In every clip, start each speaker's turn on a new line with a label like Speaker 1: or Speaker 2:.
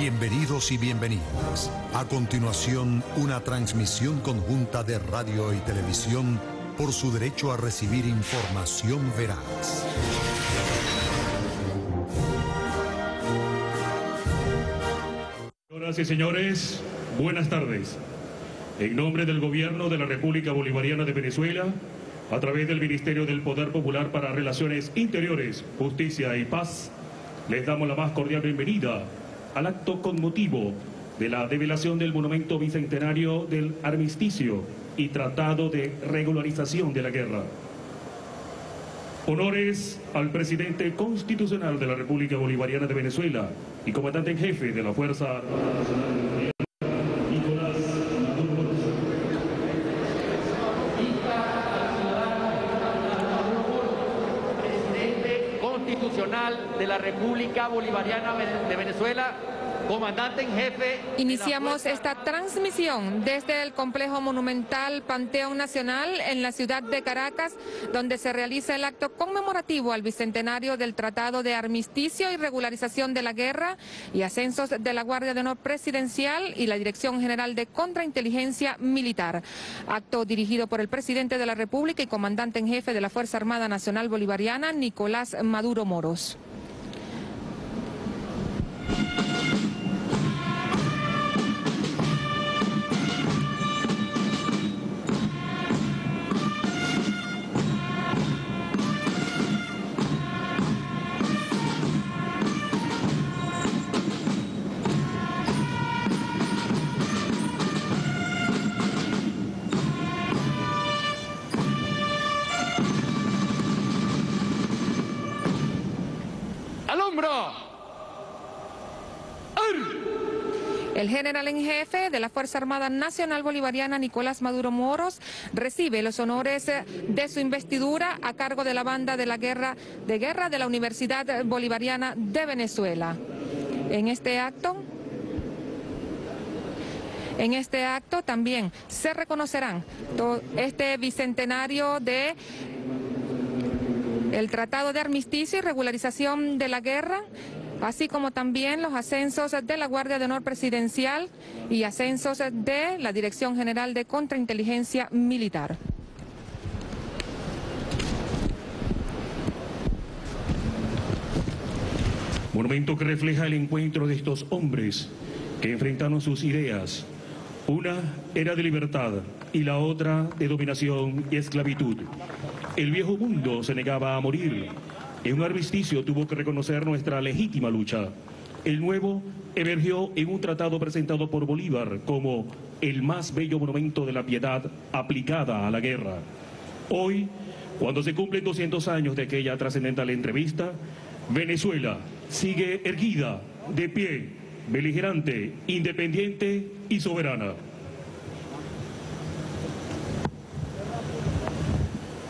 Speaker 1: Bienvenidos y bienvenidas. A continuación, una transmisión conjunta de radio y televisión por su derecho a recibir información veraz.
Speaker 2: Señoras y señores, buenas tardes. En nombre del Gobierno de la República Bolivariana de Venezuela, a través del Ministerio del Poder Popular para Relaciones Interiores, Justicia y Paz, les damos la más cordial bienvenida al acto con motivo de la develación del monumento bicentenario del armisticio y tratado de regularización de la guerra. Honores al presidente constitucional de la República Bolivariana de Venezuela y comandante en jefe de la Fuerza Armada Nacional Bolivariana, Nicolás Maduro Moros.
Speaker 3: Presidente constitucional de la República Bolivariana de Venezuela, comandante en jefe.
Speaker 4: Iniciamos esta transmisión desde el complejo monumental Panteón Nacional en la ciudad de Caracas, donde se realiza el acto conmemorativo al bicentenario del Tratado de Armisticio y Regularización de la Guerra y ascensos de la Guardia de Honor Presidencial y la Dirección General de Contrainteligencia Militar. Acto dirigido por el presidente de la República y comandante en jefe de la Fuerza Armada Nacional Bolivariana, Nicolás Maduro Moros. El general en jefe de la Fuerza Armada Nacional Bolivariana, Nicolás Maduro Moros, recibe los honores de su investidura a cargo de la banda de guerra de la Universidad Bolivariana de Venezuela. En este acto también se reconocerán este bicentenario de el Tratado de Armisticio y Regularización de la Guerra, así como también los ascensos de la Guardia de Honor Presidencial y ascensos de la Dirección General de Contrainteligencia Militar.
Speaker 2: Monumento que refleja el encuentro de estos hombres que enfrentaron sus ideas. Una era de libertad y la otra de dominación y esclavitud. El viejo mundo se negaba a morir. En un armisticio tuvo que reconocer nuestra legítima lucha. El nuevo emergió en un tratado presentado por Bolívar como el más bello monumento de la piedad aplicada a la guerra. Hoy, cuando se cumplen 200 años de aquella trascendental entrevista, Venezuela sigue erguida, de pie, beligerante, independiente y soberana.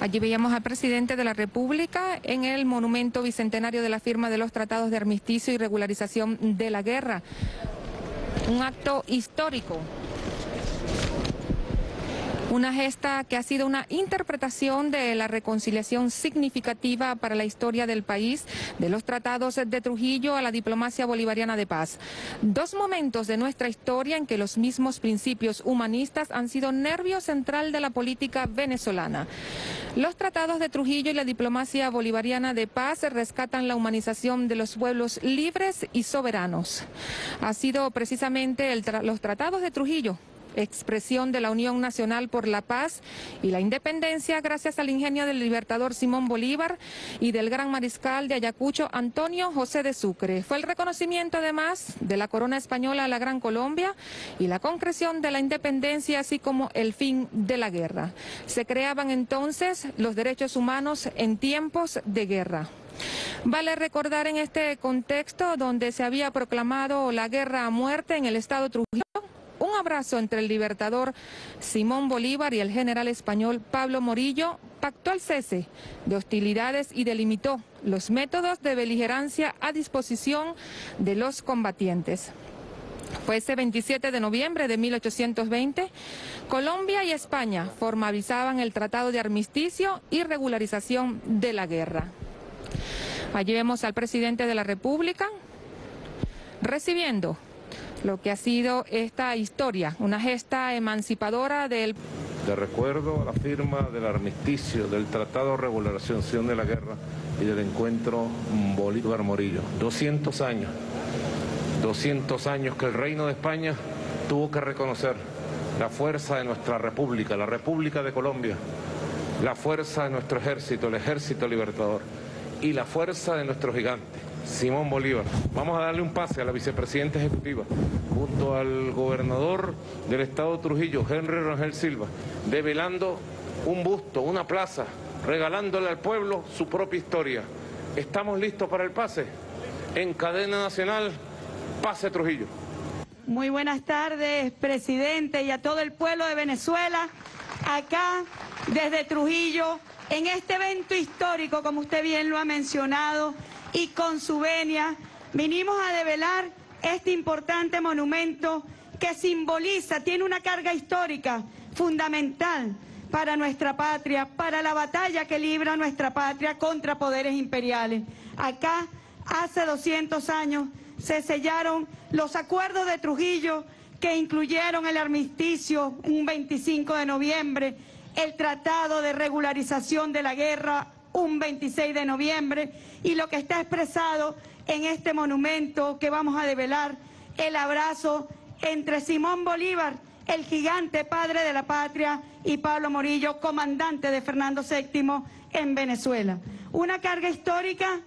Speaker 4: Allí veíamos al presidente de la República en el monumento bicentenario de la firma de los tratados de armisticio y regularización de la guerra. Un acto histórico. Una gesta que ha sido una interpretación de la reconciliación significativa para la historia del país, de los tratados de Trujillo a la diplomacia bolivariana de paz. Dos momentos de nuestra historia en que los mismos principios humanistas han sido nervio central de la política venezolana. Los tratados de Trujillo y la diplomacia bolivariana de paz rescatan la humanización de los pueblos libres y soberanos. Ha sido precisamente los tratados de Trujillo expresión de la Unión Nacional por la Paz y la Independencia gracias al ingenio del libertador Simón Bolívar y del gran mariscal de Ayacucho Antonio José de Sucre. Fue el reconocimiento además de la corona española a la Gran Colombia y la concreción de la independencia, así como el fin de la guerra. Se creaban entonces los derechos humanos en tiempos de guerra. Vale recordar en este contexto donde se había proclamado la guerra a muerte en el estado Trujillo, un abrazo entre el libertador Simón Bolívar y el general español Pablo Morillo pactó el cese de hostilidades y delimitó los métodos de beligerancia a disposición de los combatientes. Fue ese 27 de noviembre de 1820, Colombia y España formalizaban el Tratado de Armisticio y Regularización de la Guerra. Allí vemos al presidente de la República recibiendo lo que ha sido esta historia, una gesta emancipadora del...
Speaker 5: De recuerdo a la firma del armisticio, del Tratado de Regulación de la Guerra y del encuentro Bolívar-Morillo. 200 años que el Reino de España tuvo que reconocer la fuerza de nuestra República, la República de Colombia, la fuerza de nuestro ejército, el Ejército Libertador, y la fuerza de nuestro gigante, Simón Bolívar. Vamos a darle un pase a la vicepresidenta ejecutiva, junto al gobernador del estado de Trujillo, Henry Rangel Silva, develando un busto, una plaza, regalándole al pueblo su propia historia. ¿Estamos listos para el pase? En cadena nacional, Pase Trujillo.
Speaker 6: Muy buenas tardes, presidente, y a todo el pueblo de Venezuela, acá desde Trujillo, en este evento histórico, como usted bien lo ha mencionado, y con su venia, vinimos a develar este importante monumento que simboliza, tiene una carga histórica fundamental para nuestra patria, para la batalla que libra nuestra patria contra poderes imperiales. Acá, hace 200 años, se sellaron los acuerdos de Trujillo que incluyeron el armisticio un 25 de noviembre, el Tratado de Regularización de la Guerra un 26 de noviembre y lo que está expresado en este monumento que vamos a develar, el abrazo entre Simón Bolívar, el gigante padre de la patria, y Pablo Morillo, comandante de Fernando VII en Venezuela. Una carga histórica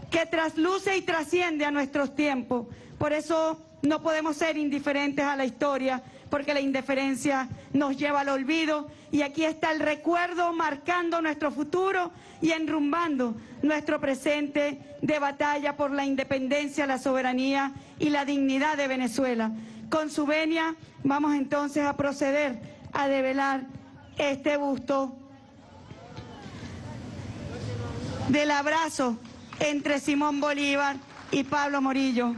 Speaker 6: que trasluce y trasciende a nuestros tiempos. Por eso no podemos ser indiferentes a la historia, porque la indiferencia nos lleva al olvido, y aquí está el recuerdo marcando nuestro futuro y enrumbando nuestro presente de batalla por la independencia, la soberanía y la dignidad de Venezuela. Con su venia vamos entonces a proceder a develar este busto del abrazo entre Simón Bolívar y Pablo Morillo.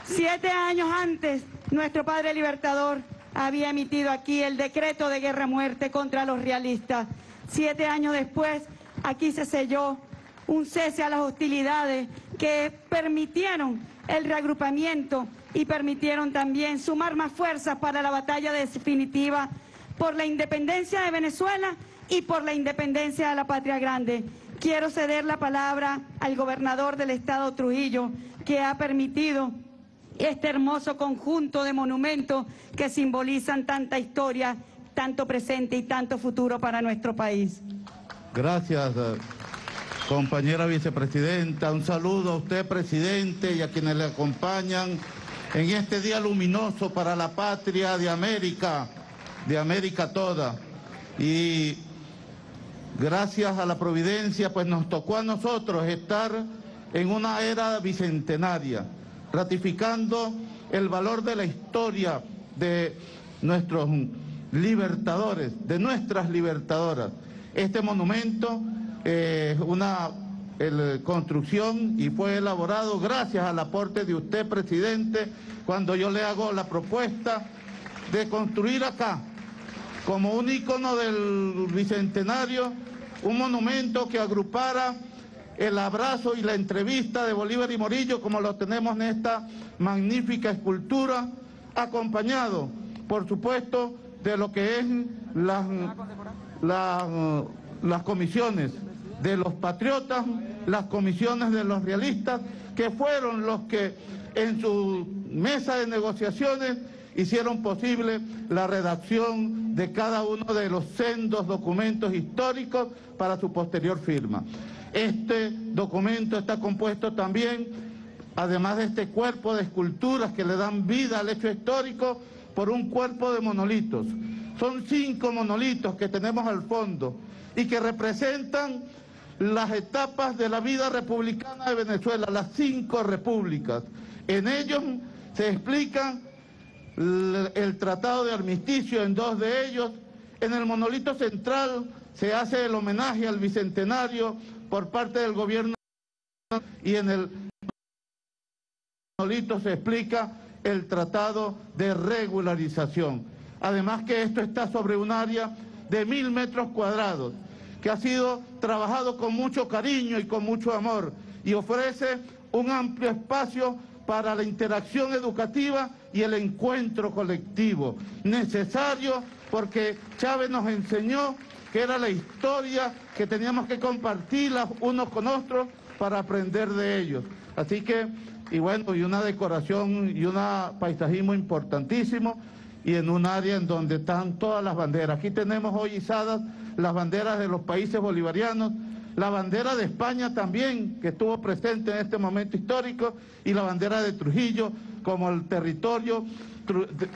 Speaker 6: 7 años antes, nuestro padre libertador había emitido aquí el decreto de guerra-muerte contra los realistas. 7 años después, aquí se selló un cese a las hostilidades que permitieron el reagrupamiento y permitieron también sumar más fuerzas para la batalla definitiva por la independencia de Venezuela y por la independencia de la patria grande. Quiero ceder la palabra al gobernador del estado Trujillo, que ha permitido este hermoso conjunto de monumentos que simbolizan tanta historia, tanto presente y tanto futuro para nuestro país.
Speaker 7: Gracias, compañera vicepresidenta. Un saludo a usted, presidente, y a quienes le acompañan en este día luminoso para la patria de América toda. Y gracias a la providencia, pues nos tocó a nosotros estar en una era bicentenaria, ratificando el valor de la historia de nuestros libertadores, de nuestras libertadoras. Este monumento es una construcción y fue elaborado gracias al aporte de usted, presidente, cuando yo le hago la propuesta de construir acá, como un ícono del bicentenario, un monumento que agrupara el abrazo y la entrevista de Bolívar y Morillo, como lo tenemos en esta magnífica escultura, acompañado, por supuesto, de lo que es las comisiones de los patriotas, las comisiones de los realistas, que fueron los que en su mesa de negociaciones hicieron posible la redacción de cada uno de los sendos documentos históricos para su posterior firma. Este documento está compuesto también, además de este cuerpo de esculturas que le dan vida al hecho histórico, por un cuerpo de monolitos. Son 5 monolitos que tenemos al fondo y que representan las etapas de la vida republicana de Venezuela, las 5 repúblicas. En ellos se explica el tratado de armisticio en 2 de ellos. En el monolito central se hace el homenaje al bicentenario por parte del gobierno, y en el monolito se explica el tratado de regularización. Además que esto está sobre un área de 1000 metros cuadrados, que ha sido trabajado con mucho cariño y con mucho amor, y ofrece un amplio espacio para la interacción educativa y el encuentro colectivo, necesario porque Chávez nos enseñó que era la historia que teníamos que compartirla unos con otros para aprender de ellos. Así que, y bueno, y una decoración y un paisajismo importantísimo, y en un área en donde están todas las banderas. Aquí tenemos hoy izadas las banderas de los países bolivarianos, la bandera de España también, que estuvo presente en este momento histórico, y la bandera de Trujillo, como el territorio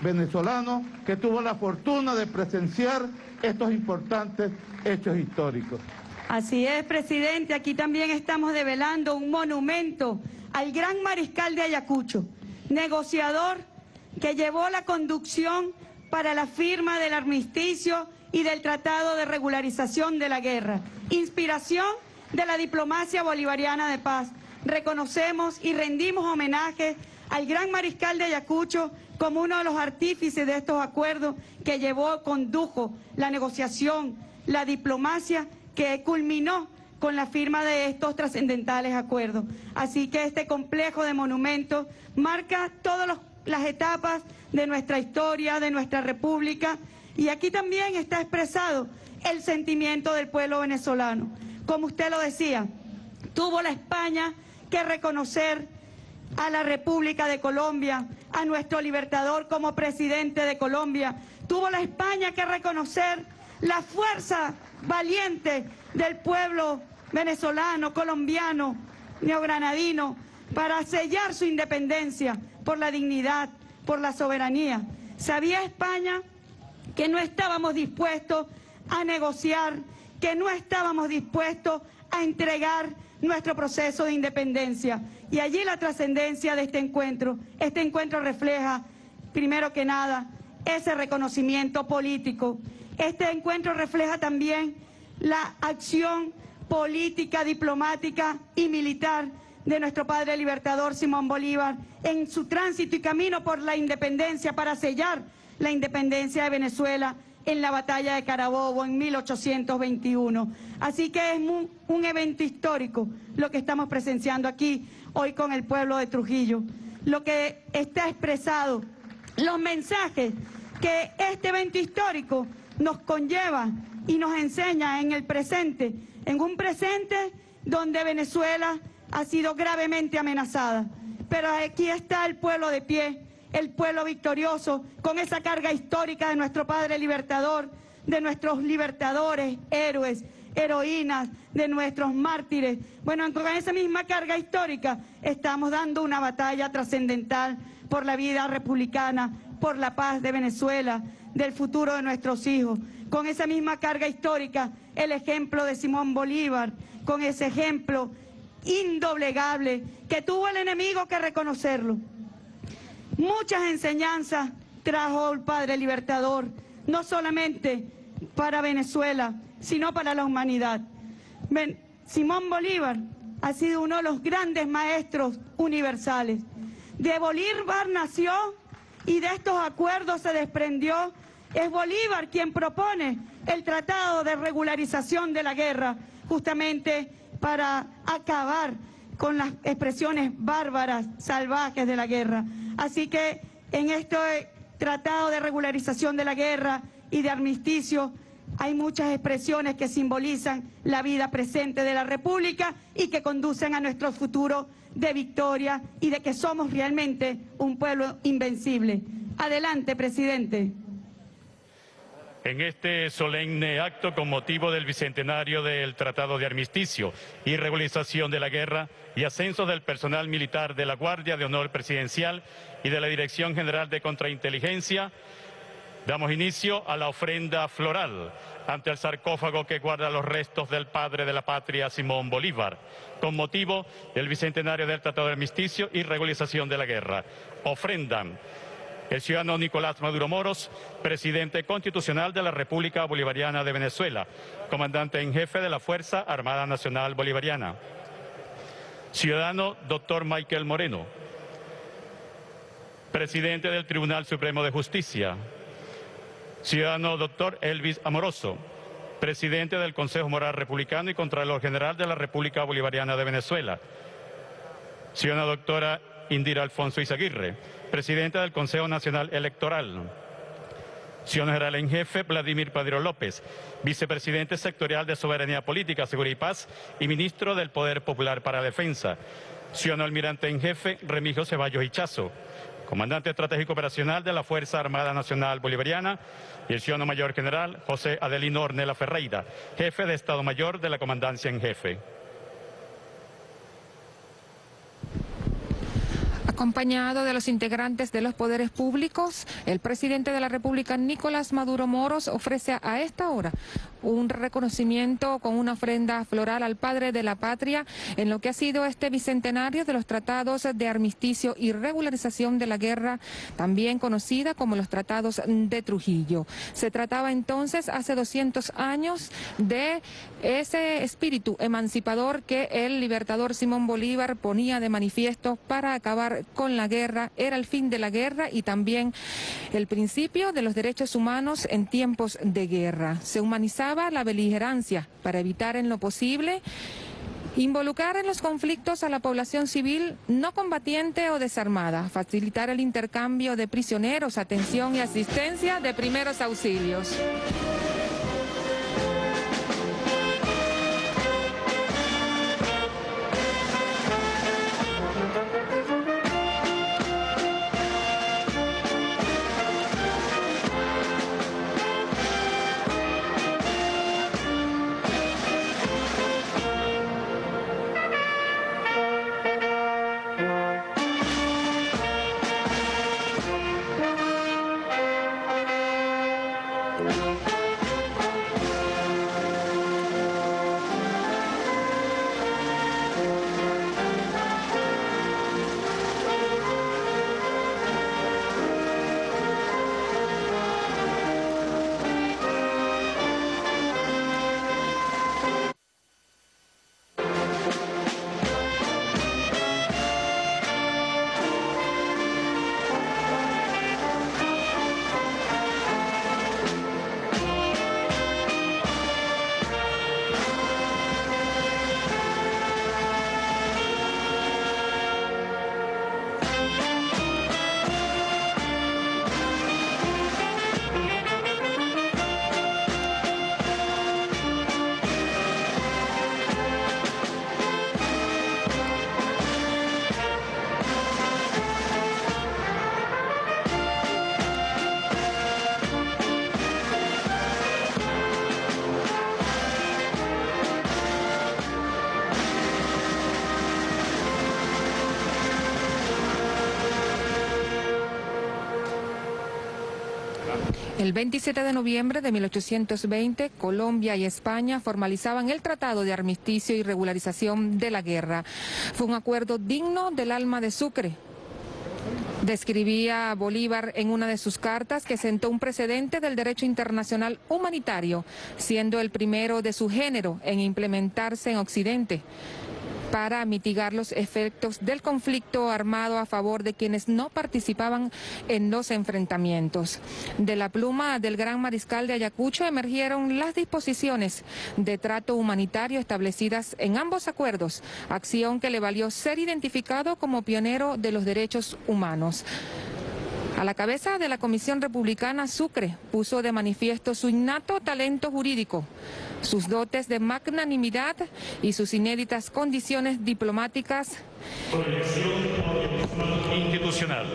Speaker 7: venezolano, que tuvo la fortuna de presenciar estos importantes hechos históricos.
Speaker 6: Así es, presidente, aquí también estamos develando un monumento al gran mariscal de Ayacucho, negociador que llevó la conducción para la firma del armisticio y del Tratado de Regularización de la Guerra, inspiración de la diplomacia bolivariana de paz. Reconocemos y rendimos homenaje al gran mariscal de Ayacucho como uno de los artífices de estos acuerdos que condujo la negociación, la diplomacia que culminó con la firma de estos trascendentales acuerdos. Así que este complejo de monumentos marca todas las etapas de nuestra historia, de nuestra república, y aquí también está expresado el sentimiento del pueblo venezolano. Como usted lo decía, tuvo la España que reconocer a la República de Colombia, a nuestro libertador como presidente de Colombia. Tuvo la España que reconocer la fuerza valiente del pueblo venezolano, colombiano, neogranadino, para sellar su independencia por la dignidad, por la soberanía. Sabía España que no estábamos dispuestos a negociar, que no estábamos dispuestos a entregar nuestro proceso de independencia. Y allí la trascendencia de este encuentro. Este encuentro refleja, primero que nada, ese reconocimiento político. Este encuentro refleja también la acción política, diplomática y militar de nuestro padre libertador Simón Bolívar en su tránsito y camino por la independencia para sellar la independencia de Venezuela en la batalla de Carabobo en 1821. Así que es un evento histórico lo que estamos presenciando aquí hoy con el pueblo de Trujillo. Lo que está expresado, los mensajes que este evento histórico nos conlleva y nos enseña en el presente, en un presente donde Venezuela ha sido gravemente amenazada. Pero aquí está el pueblo de pie, el pueblo victorioso, con esa carga histórica de nuestro padre libertador, de nuestros libertadores, héroes, heroínas, de nuestros mártires. Bueno, con esa misma carga histórica estamos dando una batalla trascendental por la vida republicana, por la paz de Venezuela, del futuro de nuestros hijos. Con esa misma carga histórica, el ejemplo de Simón Bolívar, con ese ejemplo indoblegable que tuvo el enemigo que reconocerlo. Muchas enseñanzas trajo el padre libertador, no solamente para Venezuela, sino para la humanidad. Simón Bolívar ha sido uno de los grandes maestros universales. De Bolívar nació y de estos acuerdos se desprendió. Es Bolívar quien propone el Tratado de Regularización de la Guerra, justamente para acabar con las expresiones bárbaras, salvajes de la guerra. Así que en este Tratado de Regularización de la Guerra y de armisticio hay muchas expresiones que simbolizan la vida presente de la República y que conducen a nuestro futuro de victoria y de que somos realmente un pueblo invencible. Adelante, presidente.
Speaker 8: En este solemne acto con motivo del bicentenario del Tratado de Armisticio y Regularización de la Guerra y ascenso del personal militar de la Guardia de Honor Presidencial y de la Dirección General de Contrainteligencia, damos inicio a la ofrenda floral ante el sarcófago que guarda los restos del padre de la patria, Simón Bolívar, con motivo del bicentenario del Tratado de Armisticio y Regularización de la Guerra. Ofrendan el ciudadano Nicolás Maduro Moros, presidente constitucional de la República Bolivariana de Venezuela, comandante en jefe de la Fuerza Armada Nacional Bolivariana. Ciudadano Dr. Michael Moreno, presidente del Tribunal Supremo de Justicia. Ciudadano Dr. Elvis Amoroso, presidente del Consejo Moral Republicano y Contralor General de la República Bolivariana de Venezuela. Ciudadana doctora Indira Alfonso Izaguirre, presidenta del Consejo Nacional Electoral. Ciudadano General en Jefe, Vladimir Padrino López, vicepresidente sectorial de Soberanía Política, Seguridad y Paz y ministro del Poder Popular para la Defensa. Ciudadano Almirante en Jefe, Remigio Ceballos Hichazo, comandante estratégico operacional de la Fuerza Armada Nacional Bolivariana, y el ciudadano mayor general José Adelino Ornella Ferreira, jefe de Estado Mayor de la Comandancia en Jefe.
Speaker 4: Acompañado de los integrantes de los poderes públicos, el presidente de la República, Nicolás Maduro Moros, ofrece a esta hora un reconocimiento con una ofrenda floral al padre de la patria en lo que ha sido este bicentenario de los tratados de armisticio y regularización de la guerra, también conocida como los tratados de Trujillo. Se trataba entonces hace 200 años de ese espíritu emancipador que el libertador Simón Bolívar ponía de manifiesto para acabar con la guerra. Era el fin de la guerra y también el principio de los derechos humanos en tiempos de guerra. Se humanizaba la beligerancia para evitar en lo posible involucrar en los conflictos a la población civil no combatiente o desarmada, facilitar el intercambio de prisioneros, atención y asistencia de primeros auxilios. El 27 de noviembre de 1820, Colombia y España formalizaban el Tratado de Armisticio y Regularización de la Guerra. Fue un acuerdo digno del alma de Sucre. Describía Bolívar en una de sus cartas que sentó un precedente del derecho internacional humanitario, siendo el primero de su género en implementarse en Occidente, para mitigar los efectos del conflicto armado a favor de quienes no participaban en los enfrentamientos. De la pluma del gran mariscal de Ayacucho emergieron las disposiciones de trato humanitario establecidas en ambos acuerdos, acción que le valió ser identificado como pionero de los derechos humanos. A la cabeza de la Comisión Republicana, Sucre puso de manifiesto su innato talento jurídico, sus dotes de magnanimidad y sus inéditas condiciones diplomáticas.
Speaker 8: Institucional.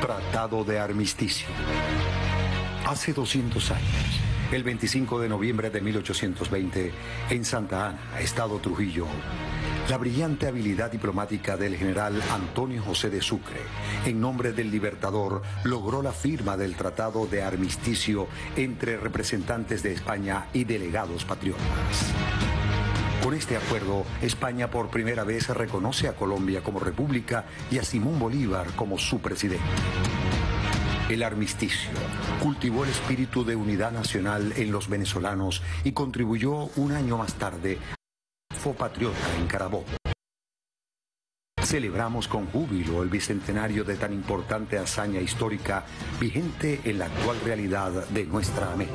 Speaker 1: Tratado de Armisticio. Hace 200 años, el 25 de noviembre de 1820, en Santa Ana, Estado Trujillo, la brillante habilidad diplomática del general Antonio José de Sucre, en nombre del Libertador, logró la firma del Tratado de Armisticio entre representantes de España y delegados patriotas. Con este acuerdo, España por primera vez reconoce a Colombia como república y a Simón Bolívar como su presidente. El armisticio cultivó el espíritu de unidad nacional en los venezolanos y contribuyó un año más tarde fue patriota en Carabobo. Celebramos con júbilo el bicentenario de tan importante hazaña histórica vigente en la actual realidad de nuestra América.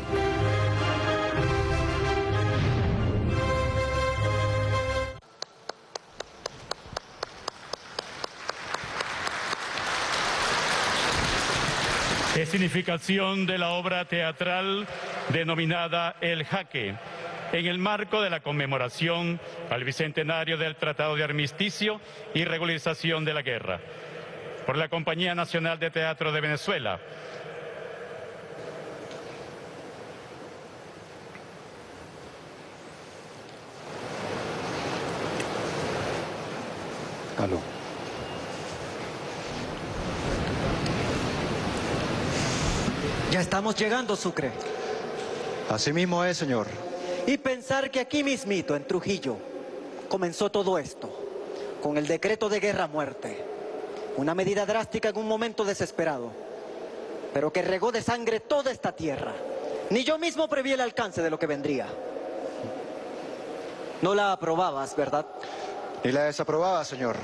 Speaker 8: escenificación de la obra teatral denominada El Jaque, en el marco de la conmemoración al bicentenario del Tratado de Armisticio y Regularización de la Guerra, por la Compañía Nacional de Teatro de Venezuela.
Speaker 1: Aló.
Speaker 9: Ya estamos llegando, Sucre.
Speaker 10: Así mismo es, señor.
Speaker 9: Y pensar que aquí mismito, en Trujillo, comenzó todo esto, con el decreto de guerra a muerte. Una medida drástica en un momento desesperado, pero que regó de sangre toda esta tierra. Ni yo mismo preví el alcance de lo que vendría. No la aprobabas, ¿verdad?
Speaker 10: Ni la desaprobaba, señor.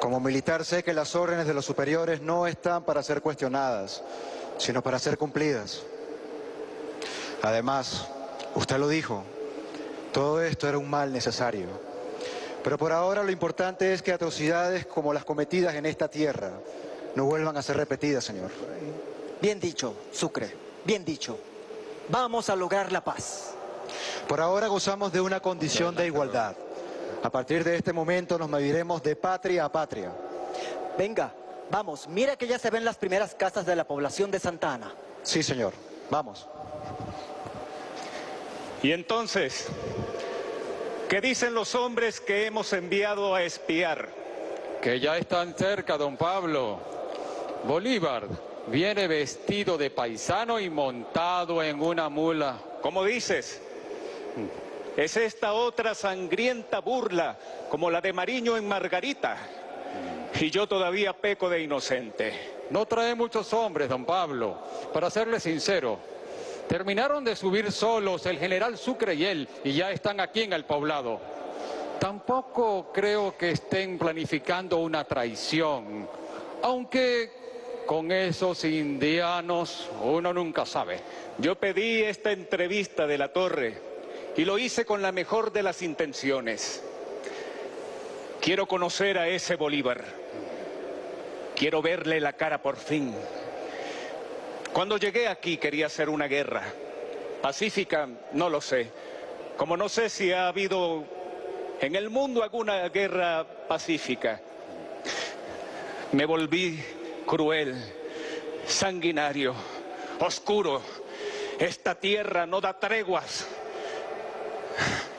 Speaker 10: Como militar sé que las órdenes de los superiores no están para ser cuestionadas, sino para ser cumplidas. Además, usted lo dijo, todo esto era un mal necesario. Pero por ahora lo importante es que atrocidades como las cometidas en esta tierra no vuelvan a ser repetidas, señor.
Speaker 9: Bien dicho, Sucre, bien dicho. Vamos a lograr la paz.
Speaker 10: Por ahora gozamos de una condición de igualdad. A partir de este momento nos mediremos de patria a patria.
Speaker 9: Venga, vamos, mira que ya se ven las primeras casas de la población de Santa Ana.
Speaker 10: Sí, señor, vamos.
Speaker 11: Y entonces, ¿qué dicen los hombres que hemos enviado a espiar?
Speaker 12: Que ya están cerca, don Pablo. Bolívar viene vestido de paisano y montado en una mula.
Speaker 11: ¿Cómo dices? ¿Es esta otra sangrienta burla como la de Mariño en Margarita? Y yo todavía peco de inocente.
Speaker 12: No trae muchos hombres, don Pablo. Para serle sincero, terminaron de subir solos el general Sucre y él, y ya están aquí en el poblado. Tampoco creo que estén planificando una traición, aunque con esos indianos uno nunca sabe.
Speaker 11: Yo pedí esta entrevista de la Torre y lo hice con la mejor de las intenciones. Quiero conocer a ese Bolívar. Quiero verle la cara por fin. Cuando llegué aquí quería hacer una guerra. Pacífica, no lo sé. Como no sé si ha habido en el mundo alguna guerra pacífica. Me volví cruel, sanguinario, oscuro. Esta tierra no da treguas.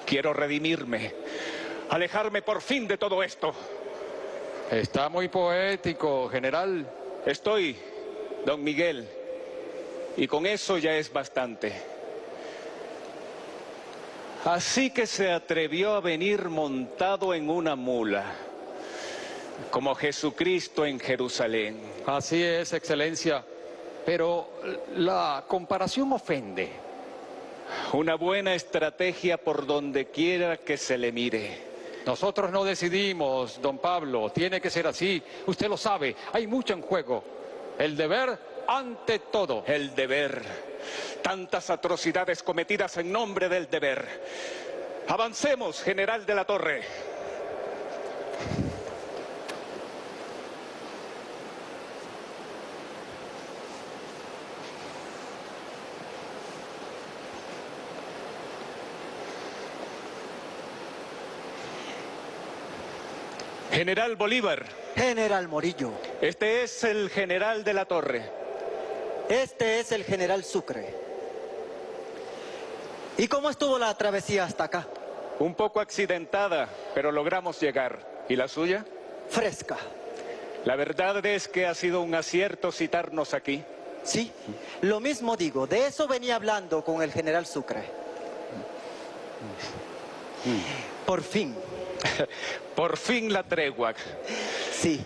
Speaker 11: Quiero redimirme, alejarme por fin de todo esto.
Speaker 12: Está muy poético, general.
Speaker 11: Estoy, don Miguel, y con eso ya es bastante. Así que se atrevió a venir montado en una mula, como Jesucristo en Jerusalén.
Speaker 12: Así es, excelencia, pero la comparación ofende.
Speaker 11: Una buena estrategia por donde quiera que se le mire.
Speaker 12: Nosotros no decidimos, don Pablo, tiene que ser así. Usted lo sabe, hay mucho en juego. El deber ante todo.
Speaker 11: El deber. Tantas atrocidades cometidas en nombre del deber. Avancemos, general de la Torre. General Bolívar.
Speaker 9: General Morillo.
Speaker 11: Este es el general de la Torre.
Speaker 9: Este es el general Sucre. ¿Y cómo estuvo la travesía hasta acá?
Speaker 11: Un poco accidentada, pero logramos llegar. ¿Y la suya?
Speaker 9: Fresca.
Speaker 11: La verdad es que ha sido un acierto citarnos aquí.
Speaker 9: Sí, lo mismo digo. De eso venía hablando con el general Sucre. Por fin.
Speaker 11: Por fin la tregua.
Speaker 9: Sí.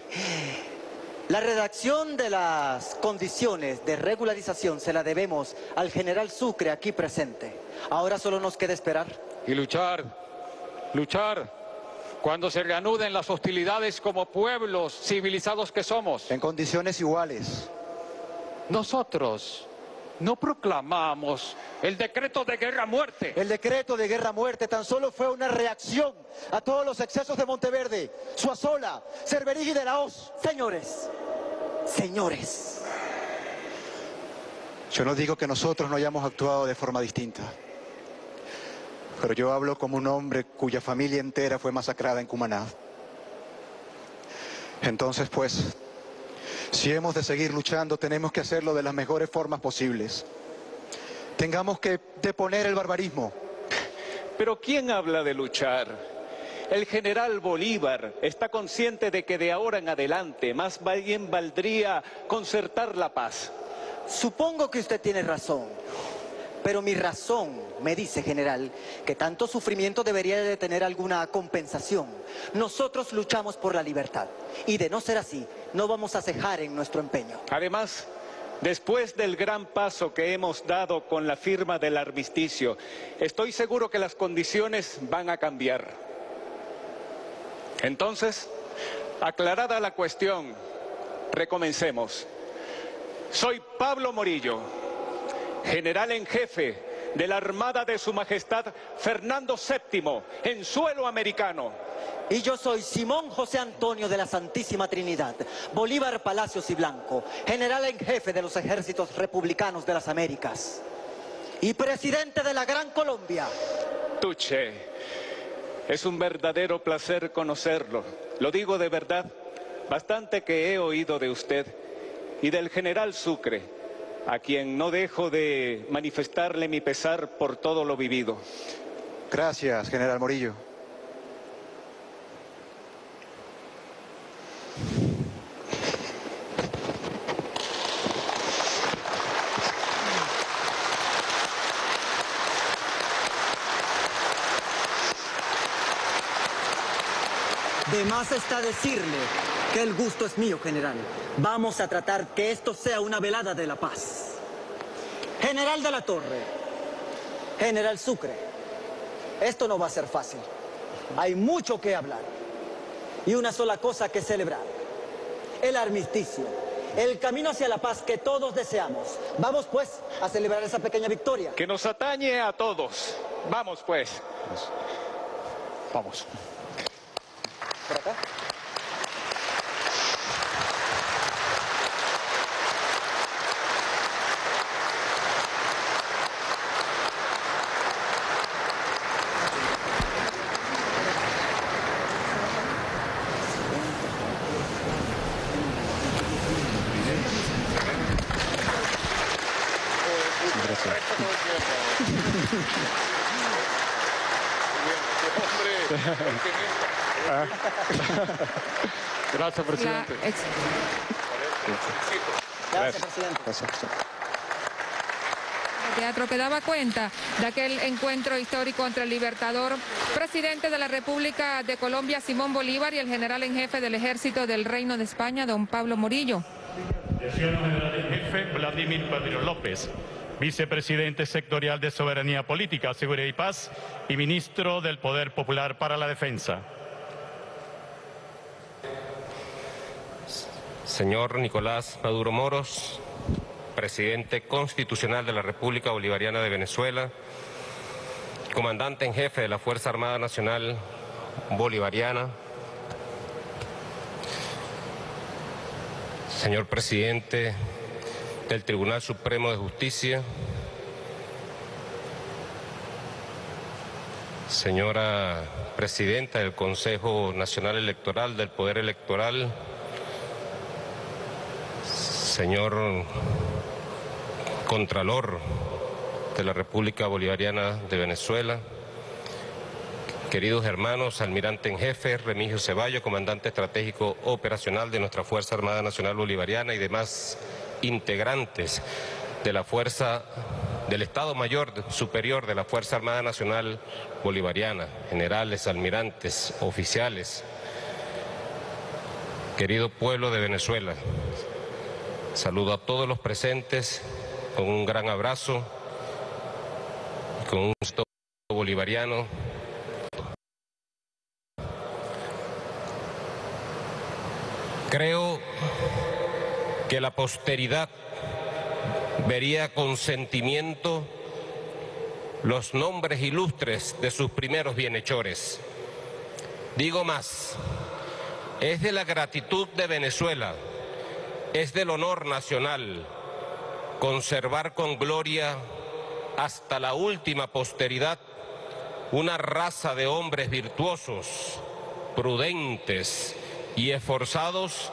Speaker 9: La redacción de las condiciones de regularización se la debemos al general Sucre aquí presente. Ahora solo nos queda esperar.
Speaker 12: Y luchar, luchar, cuando se reanuden las hostilidades como pueblos civilizados que somos.
Speaker 10: En condiciones iguales.
Speaker 12: Nosotros no proclamamos el decreto de guerra a muerte.
Speaker 10: El decreto de guerra a muerte tan solo fue una reacción a todos los excesos de Monteverde, Zuazola, Cerverig y de la Hoz.
Speaker 9: Señores, señores,
Speaker 10: Yo no digo que nosotros no hayamos actuado de forma distinta, pero yo hablo como un hombre cuya familia entera fue masacrada en Cumaná. Entonces, pues, si hemos de seguir luchando, tenemos que hacerlo de las mejores formas posibles. Tengamos que deponer el barbarismo.
Speaker 11: Pero ¿quién habla de luchar? El general Bolívar está consciente de que de ahora en adelante más bien valdría concertar la paz.
Speaker 9: Supongo que usted tiene razón, pero mi razón me dice, general, que tanto sufrimiento debería de tener alguna compensación. Nosotros luchamos por la libertad y de no ser así, no vamos a cejar en nuestro empeño.
Speaker 11: Además, después del gran paso que hemos dado con la firma del armisticio, estoy seguro que las condiciones van a cambiar. Entonces, aclarada la cuestión, recomencemos. Soy Pablo Morillo, general en jefe de la Armada de Su Majestad Fernando VII en suelo americano.
Speaker 9: Y yo soy Simón José Antonio de la Santísima Trinidad, Bolívar Palacios y Blanco, general en jefe de los ejércitos republicanos de las Américas y presidente de la Gran Colombia.
Speaker 11: Tuche, es un verdadero placer conocerlo. Lo digo de verdad, bastante que he oído de usted y del general Sucre, a quien no dejo de manifestarle mi pesar por todo lo vivido.
Speaker 10: Gracias, general Morillo.
Speaker 9: De más está decirle que el gusto es mío, general. Vamos a tratar que esto sea una velada de la paz. General de la Torre, general Sucre, esto no va a ser fácil. Hay mucho que hablar y una sola cosa que celebrar: el armisticio, el camino hacia la paz que todos deseamos. Vamos pues a celebrar esa pequeña victoria
Speaker 11: que nos atañe a todos. Vamos pues. Vamos.
Speaker 9: ¿Por acá?
Speaker 12: Gracias, presidente.
Speaker 9: Gracias, presidente.
Speaker 4: El teatro que daba cuenta de aquel encuentro histórico entre el libertador, presidente de la República de Colombia, Simón Bolívar, y el general en jefe del Ejército del Reino de España, don Pablo Morillo.
Speaker 8: El general en jefe, Vladimir Padrino López, vicepresidente sectorial de Soberanía Política, Seguridad y Paz y ministro del Poder Popular para la Defensa.
Speaker 13: Señor Nicolás Maduro Moros, presidente constitucional de la República Bolivariana de Venezuela, comandante en jefe de la Fuerza Armada Nacional Bolivariana, señor presidente del Tribunal Supremo de Justicia, señora presidenta del Consejo Nacional Electoral del Poder Electoral, señor Contralor de la República Bolivariana de Venezuela, queridos hermanos, almirante en jefe Remigio Ceballos, comandante estratégico operacional de nuestra Fuerza Armada Nacional Bolivariana y demás integrantes de la Fuerza del Estado Mayor Superior de la Fuerza Armada Nacional Bolivariana, generales, almirantes, oficiales, querido pueblo de Venezuela. Saludo a todos los presentes con un gran abrazo, con un gusto bolivariano. Creo que la posteridad vería con sentimiento los nombres ilustres de sus primeros bienhechores. Digo más, es de la gratitud de Venezuela, es del honor nacional conservar con gloria hasta la última posteridad una raza de hombres virtuosos, prudentes y esforzados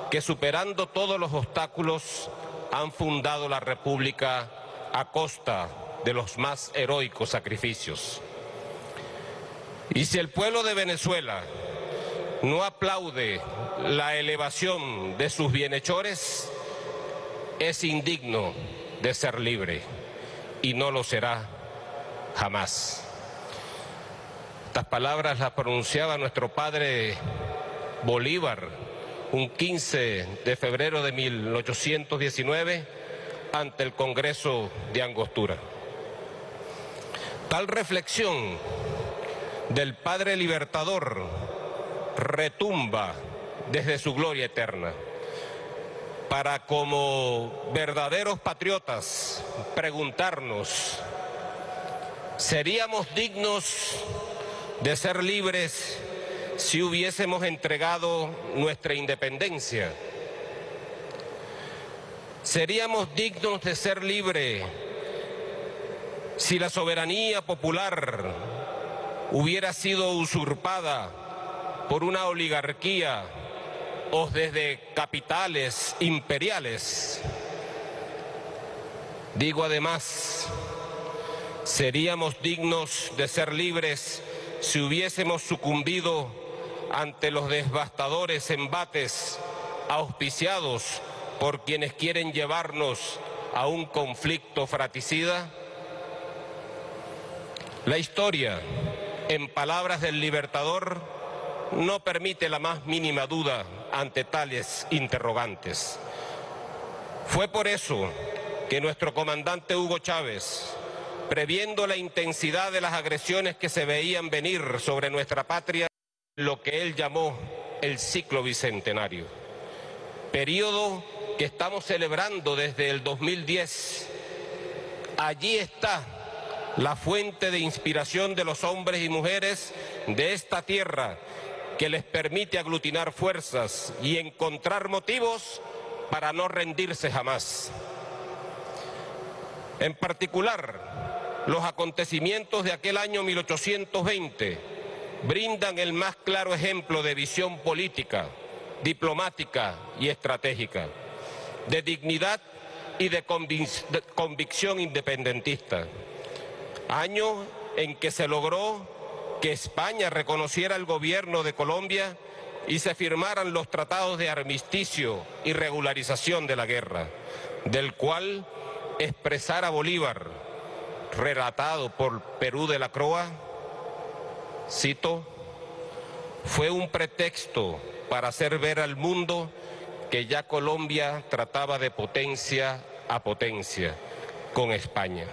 Speaker 13: que, superando todos los obstáculos, han fundado la República a costa de los más heroicos sacrificios. Y si el pueblo de Venezuela no aplaude la elevación de sus bienhechores, es indigno de ser libre y no lo será jamás. Estas palabras las pronunciaba nuestro padre Bolívar un 15 de febrero de 1819 ante el Congreso de Angostura. Tal reflexión del Padre Libertador retumba desde su gloria eterna para, como verdaderos patriotas, preguntarnos: ¿seríamos dignos de ser libres si hubiésemos entregado nuestra independencia? ¿Seríamos dignos de ser libres si la soberanía popular hubiera sido usurpada por una oligarquía o desde capitales imperiales? Digo además, ¿seríamos dignos de ser libres si hubiésemos sucumbido ante los devastadores embates auspiciados por quienes quieren llevarnos a un conflicto fratricida? La historia, en palabras del Libertador, no permite la más mínima duda ante tales interrogantes. Fue por eso que nuestro comandante Hugo Chávez, previendo la intensidad de las agresiones que se veían venir sobre nuestra patria, lo que él llamó el ciclo bicentenario, periodo que estamos celebrando desde el 2010. Allí está la fuente de inspiración de los hombres y mujeres de esta tierra, que les permite aglutinar fuerzas y encontrar motivos para no rendirse jamás. En particular, los acontecimientos de aquel año 1820 brindan el más claro ejemplo de visión política, diplomática y estratégica, de dignidad y de convicción independentista. Año en que se logró que España reconociera el gobierno de Colombia y se firmaran los tratados de armisticio y regularización de la guerra, del cual expresara Bolívar, relatado por Perú de la Croa, cito: fue un pretexto para hacer ver al mundo que ya Colombia trataba de potencia a potencia con España.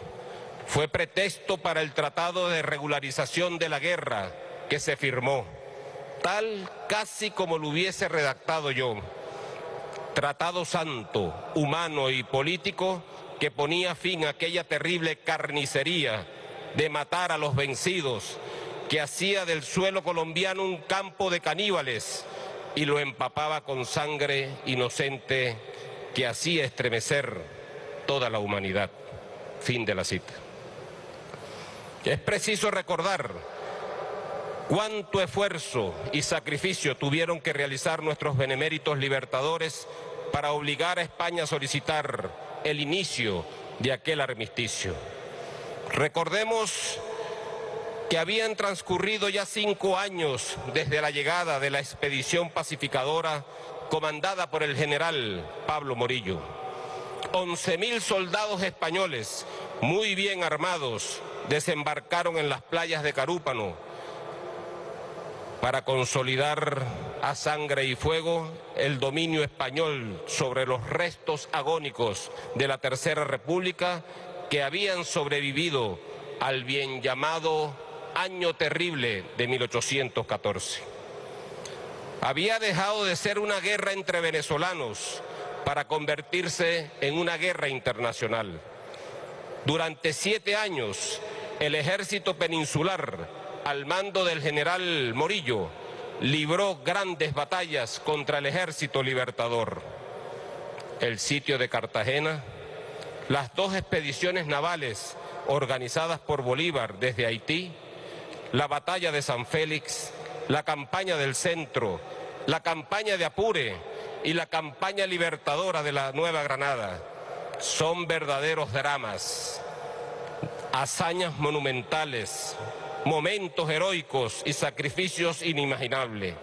Speaker 13: Fue pretexto para el tratado de regularización de la guerra que se firmó, tal casi como lo hubiese redactado yo. Tratado santo, humano y político que ponía fin a aquella terrible carnicería de matar a los vencidos, que hacía del suelo colombiano un campo de caníbales y lo empapaba con sangre inocente que hacía estremecer toda la humanidad. Fin de la cita. Es preciso recordar cuánto esfuerzo y sacrificio tuvieron que realizar nuestros beneméritos libertadores para obligar a España a solicitar el inicio de aquel armisticio. Recordemos que habían transcurrido ya 5 años desde la llegada de la expedición pacificadora comandada por el general Pablo Morillo. 11.000 soldados españoles, muy bien armados, desembarcaron en las playas de Carúpano para consolidar a sangre y fuego el dominio español sobre los restos agónicos de la Tercera República, que habían sobrevivido al bien llamado Año Terrible de 1814. Había dejado de ser una guerra entre venezolanos para convertirse en una guerra internacional. Durante 7 años, el ejército peninsular, al mando del general Morillo, libró grandes batallas contra el ejército libertador. El sitio de Cartagena, las 2 expediciones navales organizadas por Bolívar desde Haití, la batalla de San Félix, la campaña del Centro, la campaña de Apure y la campaña libertadora de la Nueva Granada son verdaderos dramas, hazañas monumentales, momentos heroicos y sacrificios inimaginables.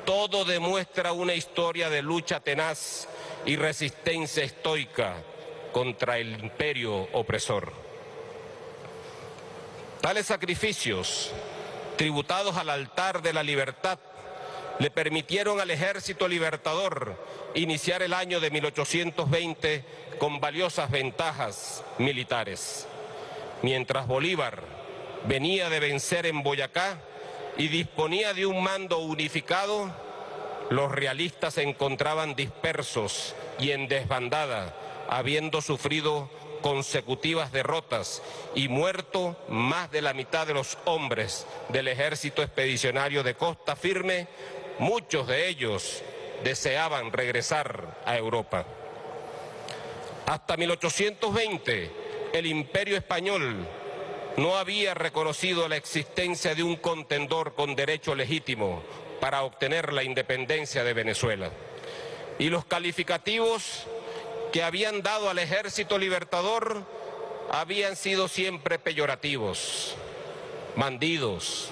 Speaker 13: Todo demuestra una historia de lucha tenaz y resistencia estoica contra el imperio opresor. Tales sacrificios, tributados al altar de la libertad, le permitieron al Ejército Libertador iniciar el año de 1820 con valiosas ventajas militares. Mientras Bolívar venía de vencer en Boyacá y disponía de un mando unificado, los realistas se encontraban dispersos y en desbandada, habiendo sufrido consecutivas derrotas y muerto más de la mitad de los hombres del ejército expedicionario de Costa Firme. Muchos de ellos deseaban regresar a Europa. Hasta 1820, el Imperio Español no había reconocido la existencia de un contendor con derecho legítimo para obtener la independencia de Venezuela. Y los calificativos que habían dado al Ejército Libertador habían sido siempre peyorativos: bandidos,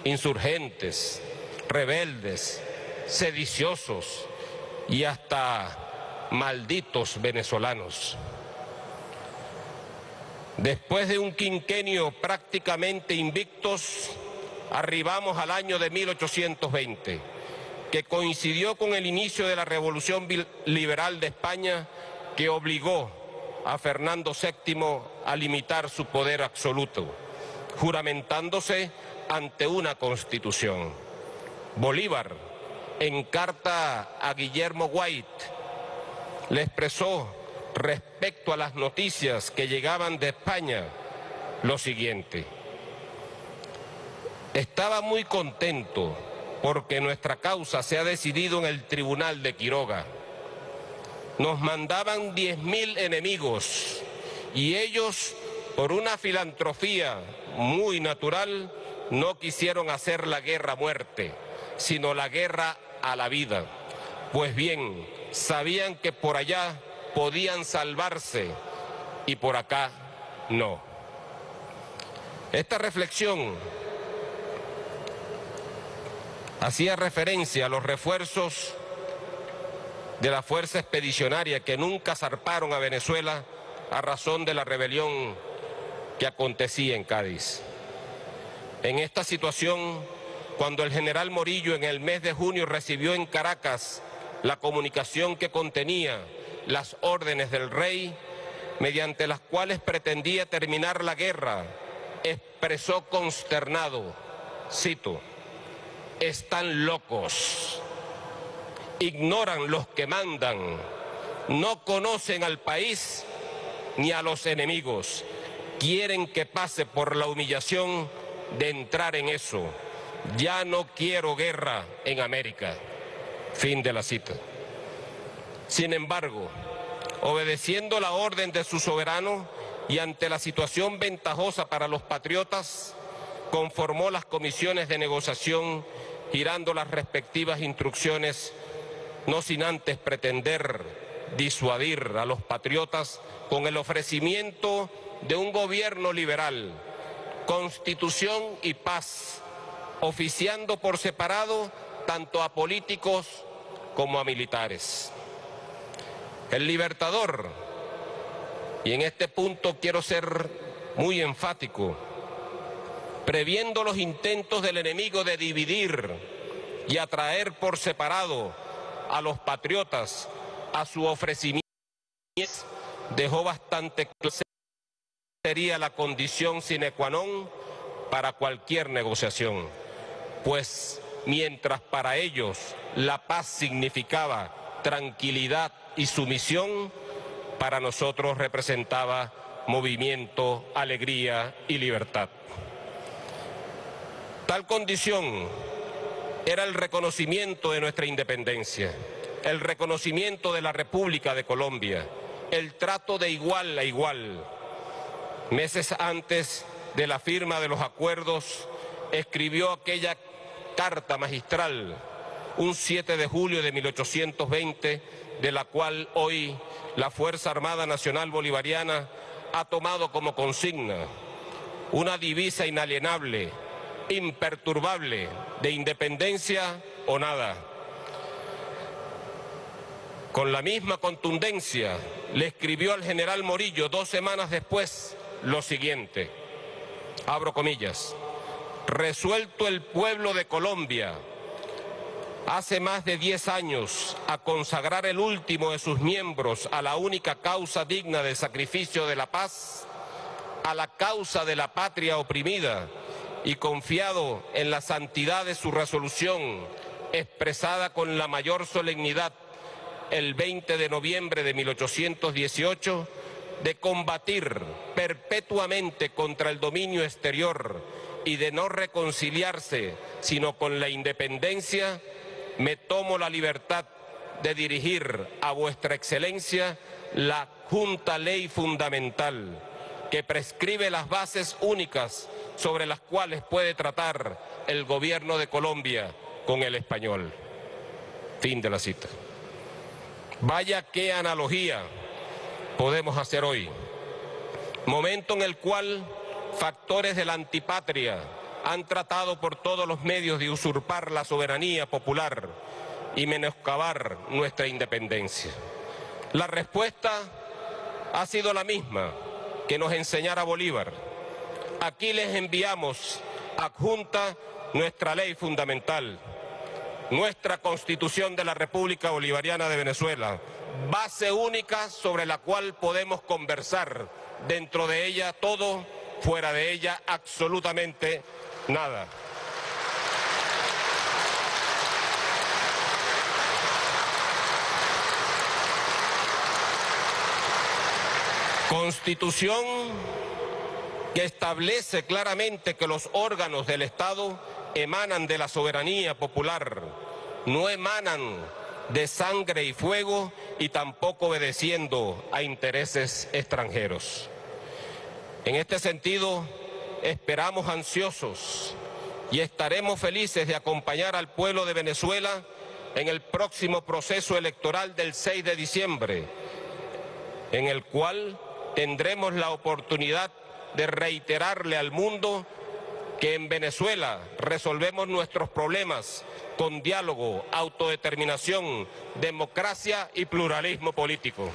Speaker 13: insurgentes, rebeldes, sediciosos y hasta malditos venezolanos. Después de un quinquenio prácticamente invictos, arribamos al año de 1820, que coincidió con el inicio de la Revolución Liberal de España, que obligó a Fernando VII a limitar su poder absoluto, juramentándose ante una constitución. Bolívar, en carta a Guillermo White, le expresó respecto a las noticias que llegaban de España lo siguiente: estaba muy contento porque nuestra causa se ha decidido en el Tribunal de Quiroga. Nos mandaban 10.000 enemigos y ellos, por una filantropía muy natural, no quisieron hacer la guerra a muerte, sino la guerra a la vida. Pues bien, sabían que por allá podían salvarse y por acá no. Esta reflexión hacía referencia a los refuerzos de la fuerza expedicionaria que nunca zarparon a Venezuela a razón de la rebelión que acontecía en Cádiz. En esta situación, cuando el general Morillo en el mes de junio recibió en Caracas la comunicación que contenía las órdenes del rey, mediante las cuales pretendía terminar la guerra, expresó consternado, cito: están locos, ignoran los que mandan, no conocen al país ni a los enemigos, quieren que pase por la humillación de entrar en eso. Ya no quiero guerra en América. Fin de la cita. Sin embargo, obedeciendo la orden de su soberano y ante la situación ventajosa para los patriotas, conformó las comisiones de negociación girando las respectivas instrucciones, no sin antes pretender disuadir a los patriotas con el ofrecimiento de un gobierno liberal, constitución y paz, oficiando por separado tanto a políticos como a militares. El Libertador, y en este punto quiero ser muy enfático, previendo los intentos del enemigo de dividir y atraer por separado a los patriotas a su ofrecimiento, dejó bastante claro que sería la condición sine qua non para cualquier negociación, pues mientras para ellos la paz significaba tranquilidad y sumisión, para nosotros representaba movimiento, alegría y libertad. Tal condición era el reconocimiento de nuestra independencia, el reconocimiento de la República de Colombia, el trato de igual a igual. Meses antes de la firma de los acuerdos, escribió aquella carta magistral, un 7 de julio de 1820, de la cual hoy la Fuerza Armada Nacional Bolivariana ha tomado como consigna una divisa inalienable, imperturbable, de independencia o nada. Con la misma contundencia le escribió al general Morillo 2 semanas después lo siguiente, abro comillas: resuelto el pueblo de Colombia hace más de 10 años a consagrar el último de sus miembros a la única causa digna del sacrificio de la paz, a la causa de la patria oprimida, y confiado en la santidad de su resolución expresada con la mayor solemnidad el 20 de noviembre de 1818, de combatir perpetuamente contra el dominio exterior y de no reconciliarse sino con la independencia, me tomo la libertad de dirigir a vuestra excelencia la Junta Ley Fundamental, que prescribe las bases únicas sobre las cuales puede tratar el gobierno de Colombia con el español. Fin de la cita. Vaya qué analogía podemos hacer hoy. Momento en el cual factores de la antipatria han tratado por todos los medios de usurpar la soberanía popular y menoscabar nuestra independencia. La respuesta ha sido la misma que nos enseñara Bolívar. Aquí les enviamos adjunta nuestra ley fundamental, nuestra Constitución de la República Bolivariana de Venezuela, base única sobre la cual podemos conversar. Dentro de ella todo, fuera de ella absolutamente nada. Constitución que establece claramente que los órganos del Estado emanan de la soberanía popular, no emanan de sangre y fuego y tampoco obedeciendo a intereses extranjeros. En este sentido, esperamos ansiosos y estaremos felices de acompañar al pueblo de Venezuela en el próximo proceso electoral del 6 de diciembre, en el cual tendremos la oportunidad de reiterarle al mundo que en Venezuela resolvemos nuestros problemas con diálogo, autodeterminación, democracia y pluralismo político.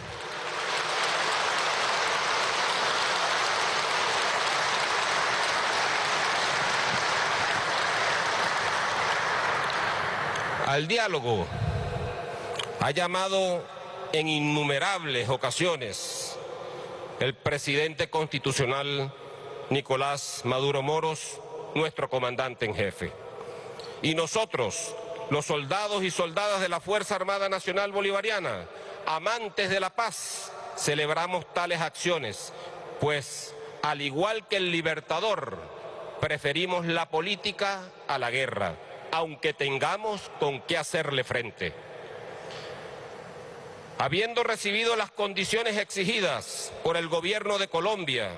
Speaker 13: Al diálogo ha llamado en innumerables ocasiones el presidente constitucional Nicolás Maduro Moros, nuestro comandante en jefe. Y nosotros, los soldados y soldadas de la Fuerza Armada Nacional Bolivariana, amantes de la paz, celebramos tales acciones, pues, al igual que el Libertador, preferimos la política a la guerra, aunque tengamos con qué hacerle frente. Habiendo recibido las condiciones exigidas por el gobierno de Colombia,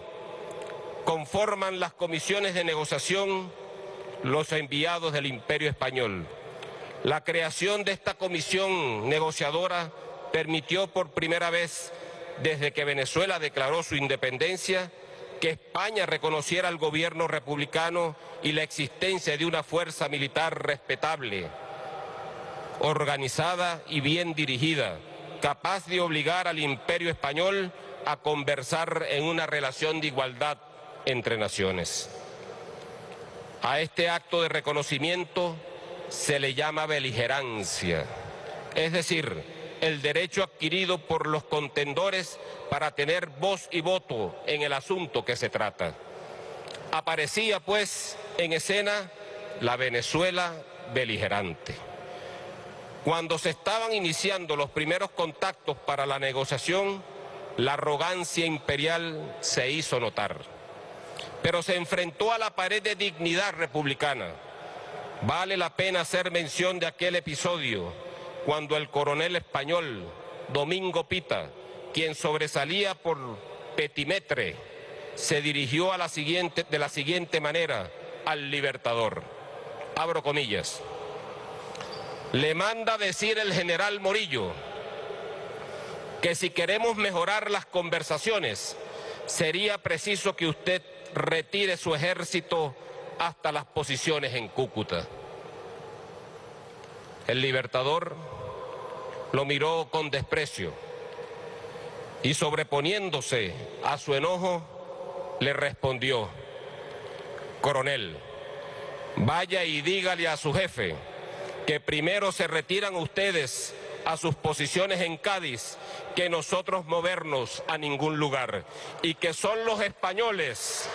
Speaker 13: conforman las comisiones de negociación los enviados del Imperio Español. La creación de esta comisión negociadora permitió por primera vez, desde que Venezuela declaró su independencia, que España reconociera al gobierno republicano y la existencia de una fuerza militar respetable, organizada y bien dirigida, capaz de obligar al Imperio Español a conversar en una relación de igualdad entre naciones. A este acto de reconocimiento se le llama beligerancia, es decir, el derecho adquirido por los contendores para tener voz y voto en el asunto que se trata. Aparecía, pues, en escena la Venezuela beligerante. Cuando se estaban iniciando los primeros contactos para la negociación, la arrogancia imperial se hizo notar, pero se enfrentó a la pared de dignidad republicana. Vale la pena hacer mención de aquel episodio cuando el coronel español Domingo Pita quien sobresalía por petimetre, se dirigió de la siguiente manera al Libertador. Abro comillas. Le manda decir el general Morillo que si queremos mejorar las conversaciones, sería preciso que usted retire su ejército hasta las posiciones en Cúcuta. El Libertador lo miró con desprecio y, sobreponiéndose a su enojo, le respondió: coronel, vaya y dígale a su jefe que primero se retiran ustedes a sus posiciones en Cádiz, que nosotros movernos a ningún lugar, y que son los españoles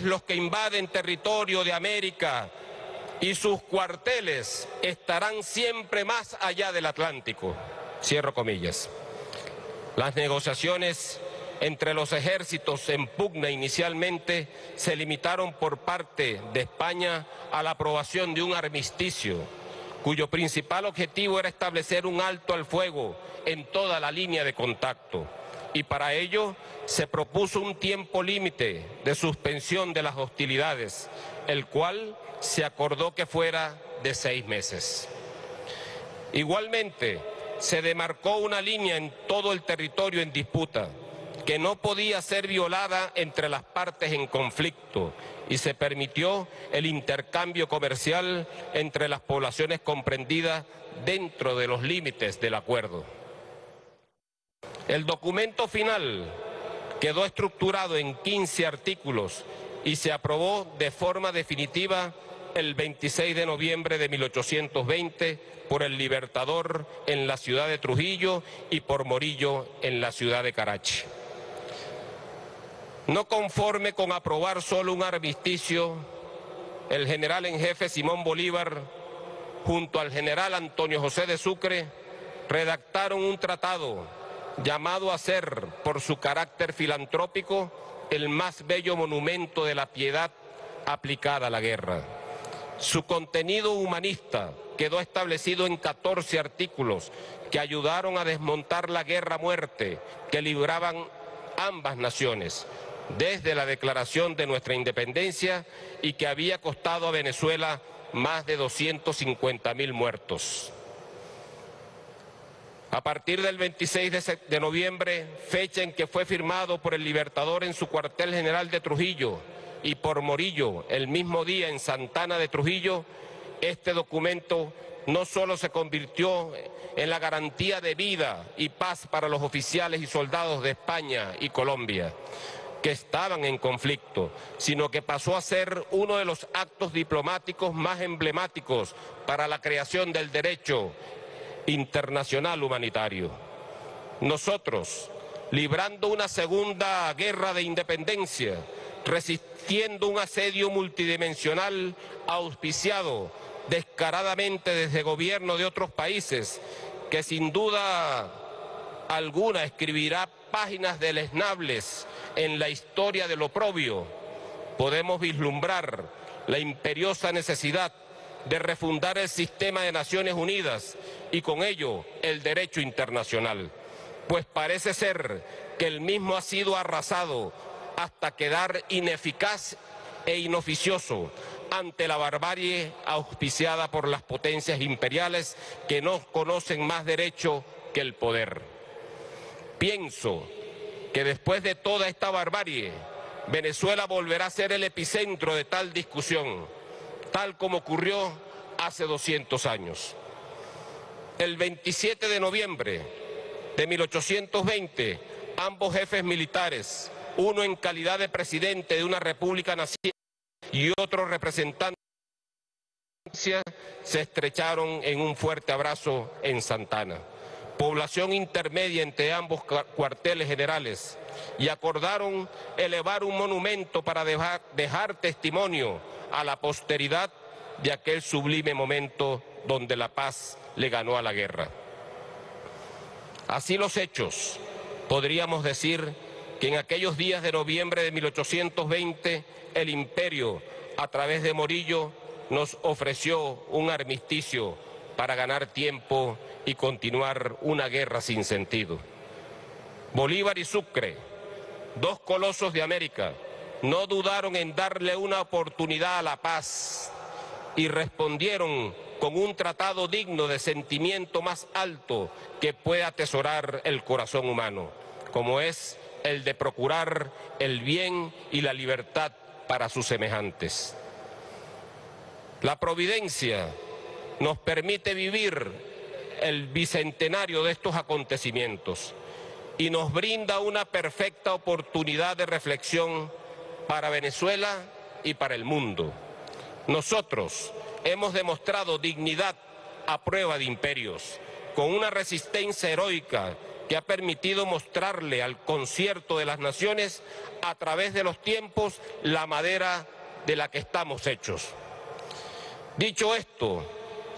Speaker 13: los que invaden territorio de América, y sus cuarteles estarán siempre más allá del Atlántico. Cierro comillas. Las negociaciones entre los ejércitos en pugna inicialmente se limitaron por parte de España a la aprobación de un armisticio, cuyo principal objetivo era establecer un alto al fuego en toda la línea de contacto, y para ello se propuso un tiempo límite de suspensión de las hostilidades, el cual se acordó que fuera de 6 meses. Igualmente, se demarcó una línea en todo el territorio en disputa, que no podía ser violada entre las partes en conflicto, y se permitió el intercambio comercial entre las poblaciones comprendidas dentro de los límites del acuerdo. El documento final quedó estructurado en 15 artículos y se aprobó de forma definitiva el 26 de noviembre de 1820 por el Libertador en la ciudad de Trujillo y por Morillo en la ciudad de Karachi. No conforme con aprobar solo un armisticio, el general en jefe Simón Bolívar, junto al general Antonio José de Sucre, redactaron un tratado llamado a ser, por su carácter filantrópico, el más bello monumento de la piedad aplicada a la guerra. Su contenido humanista quedó establecido en 14 artículos que ayudaron a desmontar la guerra a muerte que libraban ambas naciones desde la declaración de nuestra independencia, y que había costado a Venezuela más de 250.000 muertos. A partir del 26 de noviembre, fecha en que fue firmado por el Libertador en su cuartel general de Trujillo y por Morillo el mismo día en Santana de Trujillo, este documento no solo se convirtió en la garantía de vida y paz para los oficiales y soldados de España y Colombia que estaban en conflicto, sino que pasó a ser uno de los actos diplomáticos más emblemáticos para la creación del derecho internacional humanitario. Nosotros, librando una segunda guerra de independencia, resistiendo un asedio multidimensional auspiciado descaradamente desde gobierno de otros países, que sin duda alguna escribirá páginas deleznables en la historia del oprobio, podemos vislumbrar la imperiosa necesidad de refundar el sistema de Naciones Unidas y con ello el derecho internacional, pues parece ser que el mismo ha sido arrasado hasta quedar ineficaz e inoficioso ante la barbarie auspiciada por las potencias imperiales que no conocen más derecho que el poder. Pienso que después de toda esta barbarie, Venezuela volverá a ser el epicentro de tal discusión, tal como ocurrió hace 200 años. El 27 de noviembre de 1820, ambos jefes militares, uno en calidad de presidente de una república naciente y otro representante, se estrecharon en un fuerte abrazo en Santana, población intermedia entre ambos cuarteles generales, y acordaron elevar un monumento para dejar testimonio a la posteridad de aquel sublime momento donde la paz le ganó a la guerra. Así los hechos, podríamos decir que en aquellos días de noviembre de 1820 el imperio, a través de Morillo, nos ofreció un armisticio para ganar tiempo y continuar una guerra sin sentido. Bolívar y Sucre, dos colosos de América, no dudaron en darle una oportunidad a la paz y respondieron con un tratado digno de sentimiento más alto que puede atesorar el corazón humano, como es el de procurar el bien y la libertad para sus semejantes. La providencia nos permite vivir el bicentenario de estos acontecimientos y nos brinda una perfecta oportunidad de reflexión para Venezuela y para el mundo. Nosotros hemos demostrado dignidad a prueba de imperios, con una resistencia heroica que ha permitido mostrarle al concierto de las naciones a través de los tiempos la madera de la que estamos hechos. Dicho esto,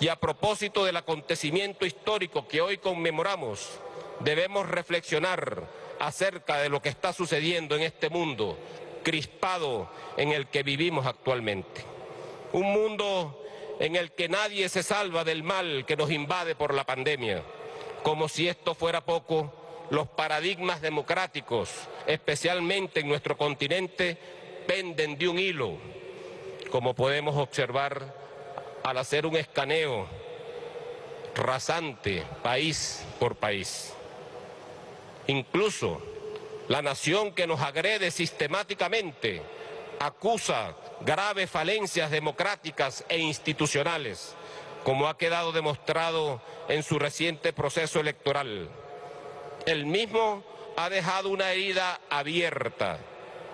Speaker 13: y a propósito del acontecimiento histórico que hoy conmemoramos, debemos reflexionar acerca de lo que está sucediendo en este mundo crispado en el que vivimos actualmente. Un mundo en el que nadie se salva del mal que nos invade por la pandemia. Como si esto fuera poco, los paradigmas democráticos, especialmente en nuestro continente, penden de un hilo, como podemos observar al hacer un escaneo rasante país por país. Incluso la nación que nos agrede sistemáticamente acusa graves falencias democráticas e institucionales, como ha quedado demostrado en su reciente proceso electoral. El mismo ha dejado una herida abierta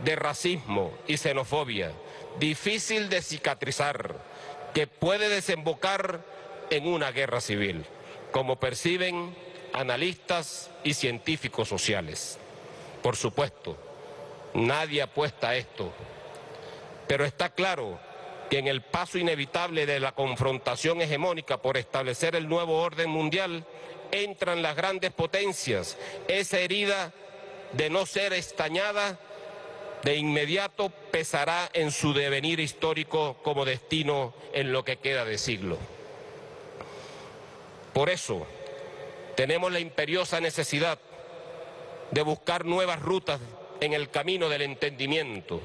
Speaker 13: de racismo y xenofobia, difícil de cicatrizar, que puede desembocar en una guerra civil, como perciben analistas y científicos sociales. Por supuesto, nadie apuesta a esto, pero está claro que en el paso inevitable de la confrontación hegemónica por establecer el nuevo orden mundial, entran las grandes potencias. Esa herida, de no ser estañada, de inmediato pesará en su devenir histórico como destino en lo que queda de siglo. Por eso, tenemos la imperiosa necesidad de buscar nuevas rutas en el camino del entendimiento,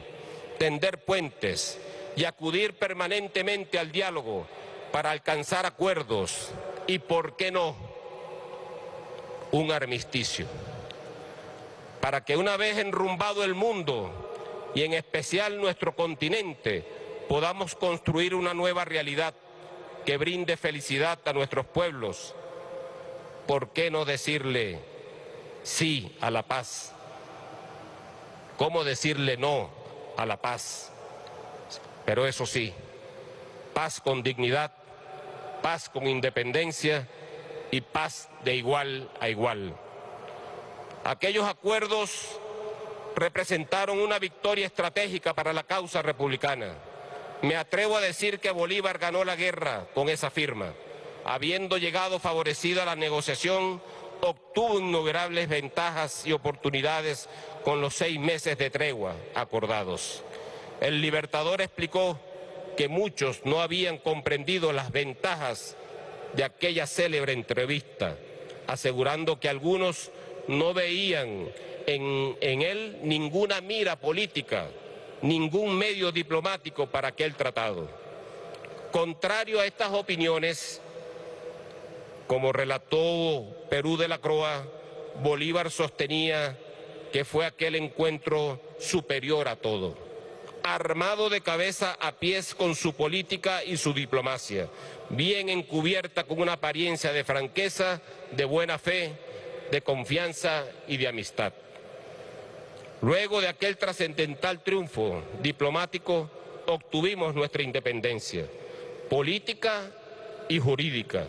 Speaker 13: tender puentes y acudir permanentemente al diálogo para alcanzar acuerdos y, ¿por qué no?, un armisticio. Para que una vez enrumbado el mundo, y en especial nuestro continente, podamos construir una nueva realidad que brinde felicidad a nuestros pueblos. ¿Por qué no decirle sí a la paz? ¿Cómo decirle no a la paz? Pero eso sí, paz con dignidad, paz con independencia y paz de igual a igual. Aquellos acuerdos representaron una victoria estratégica para la causa republicana. Me atrevo a decir que Bolívar ganó la guerra con esa firma. Habiendo llegado favorecido a la negociación, obtuvo innumerables ventajas y oportunidades con los 6 meses de tregua acordados. El Libertador explicó que muchos no habían comprendido las ventajas de aquella célebre entrevista, asegurando que algunos no veían en él ninguna mira política, ningún medio diplomático para aquel tratado. Contrario a estas opiniones, como relató Perú de la Croa, Bolívar sostenía que fue aquel encuentro superior a todo, armado de cabeza a pies con su política y su diplomacia, bien encubierta con una apariencia de franqueza, de buena fe, de confianza y de amistad. Luego de aquel trascendental triunfo diplomático, obtuvimos nuestra independencia política y jurídica,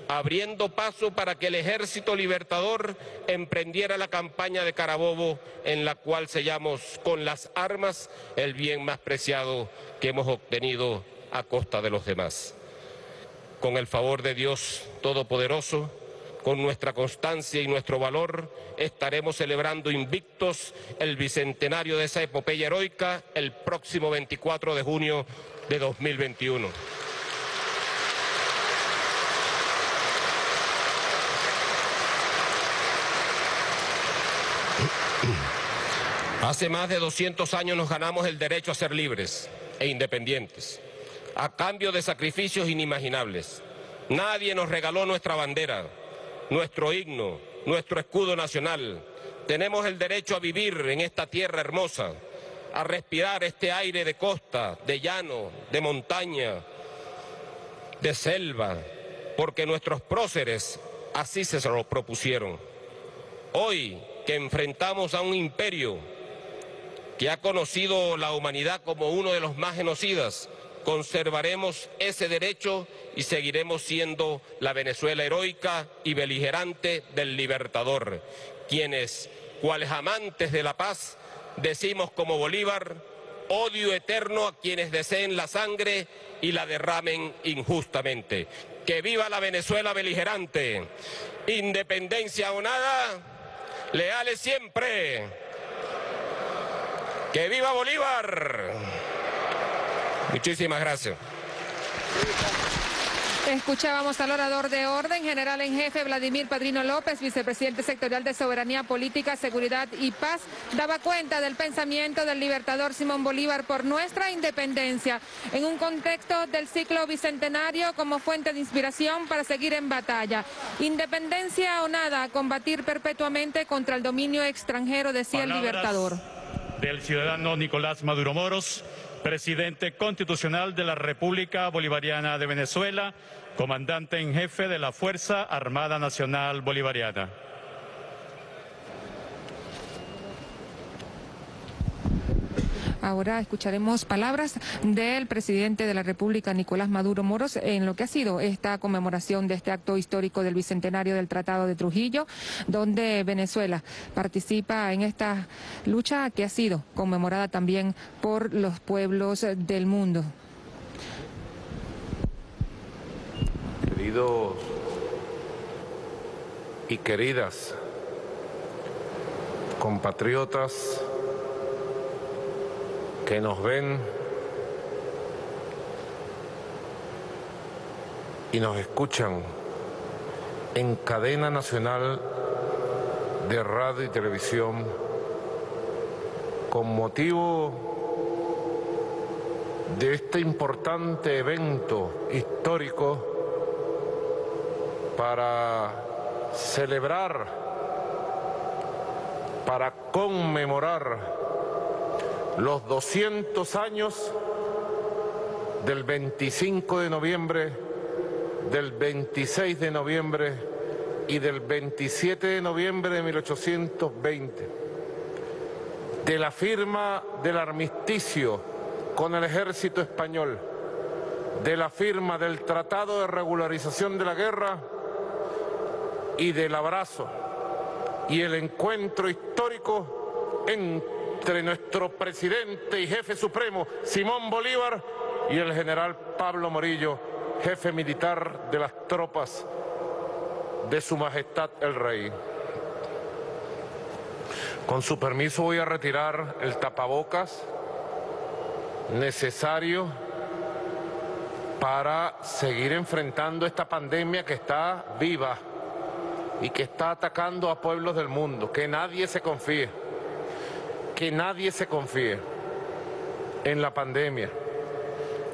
Speaker 13: abriendo paso para que el Ejército Libertador emprendiera la campaña de Carabobo, en la cual sellamos con las armas el bien más preciado que hemos obtenido a costa de los demás. Con el favor de Dios Todopoderoso, con nuestra constancia y nuestro valor, estaremos celebrando invictos el bicentenario de esa epopeya heroica el próximo 24 de junio de 2021. Hace más de 200 años nos ganamos el derecho a ser libres e independientes, a cambio de sacrificios inimaginables. Nadie nos regaló nuestra bandera, nuestro himno, nuestro escudo nacional. Tenemos el derecho a vivir en esta tierra hermosa, a respirar este aire de costa, de llano, de montaña, de selva, porque nuestros próceres así se lo propusieron. Hoy que enfrentamos a un imperio que ha conocido la humanidad como uno de los más genocidas, conservaremos ese derecho y seguiremos siendo la Venezuela heroica y beligerante del Libertador, quienes, cuales amantes de la paz, decimos como Bolívar: odio eterno a quienes deseen la sangre y la derramen injustamente. ¡Que viva la Venezuela beligerante! Independencia o nada, leales siempre. ¡Que viva Bolívar! Muchísimas gracias.
Speaker 4: Escuchábamos al orador de orden, general en jefe Vladimir Padrino López, vicepresidente sectorial de Soberanía Política, Seguridad y Paz. Daba cuenta del pensamiento del libertador Simón Bolívar por nuestra independencia, en un contexto del ciclo bicentenario como fuente de inspiración para seguir en batalla. Independencia o nada, combatir perpetuamente contra el dominio extranjero, decía el libertador.
Speaker 8: Del ciudadano Nicolás Maduro Moros, presidente constitucional de la República Bolivariana de Venezuela, comandante en jefe de la Fuerza Armada Nacional Bolivariana.
Speaker 4: Ahora escucharemos palabras del presidente de la República, Nicolás Maduro Moros, en lo que ha sido esta conmemoración de este acto histórico del bicentenario del Tratado de Trujillo, donde Venezuela participa en esta lucha que ha sido conmemorada también por los pueblos del mundo.
Speaker 5: Queridos y queridas compatriotas que nos ven y nos escuchan en cadena nacional de radio y televisión, con motivo de este importante evento histórico para celebrar, para conmemorar los 200 años del 25 de noviembre, del 26 de noviembre y del 27 de noviembre de 1820, de la firma del armisticio con el ejército español, de la firma del Tratado de Regularización de la Guerra y del abrazo y el encuentro histórico entre nuestro presidente y jefe supremo, Simón Bolívar, y el general Pablo Morillo, jefe militar de las tropas de Su Majestad el Rey. Con su permiso voy a retirar el tapabocas necesario para seguir enfrentando esta pandemia que está viva y que está atacando a pueblos del mundo. Que nadie se confíe. Que nadie se confíe en la pandemia.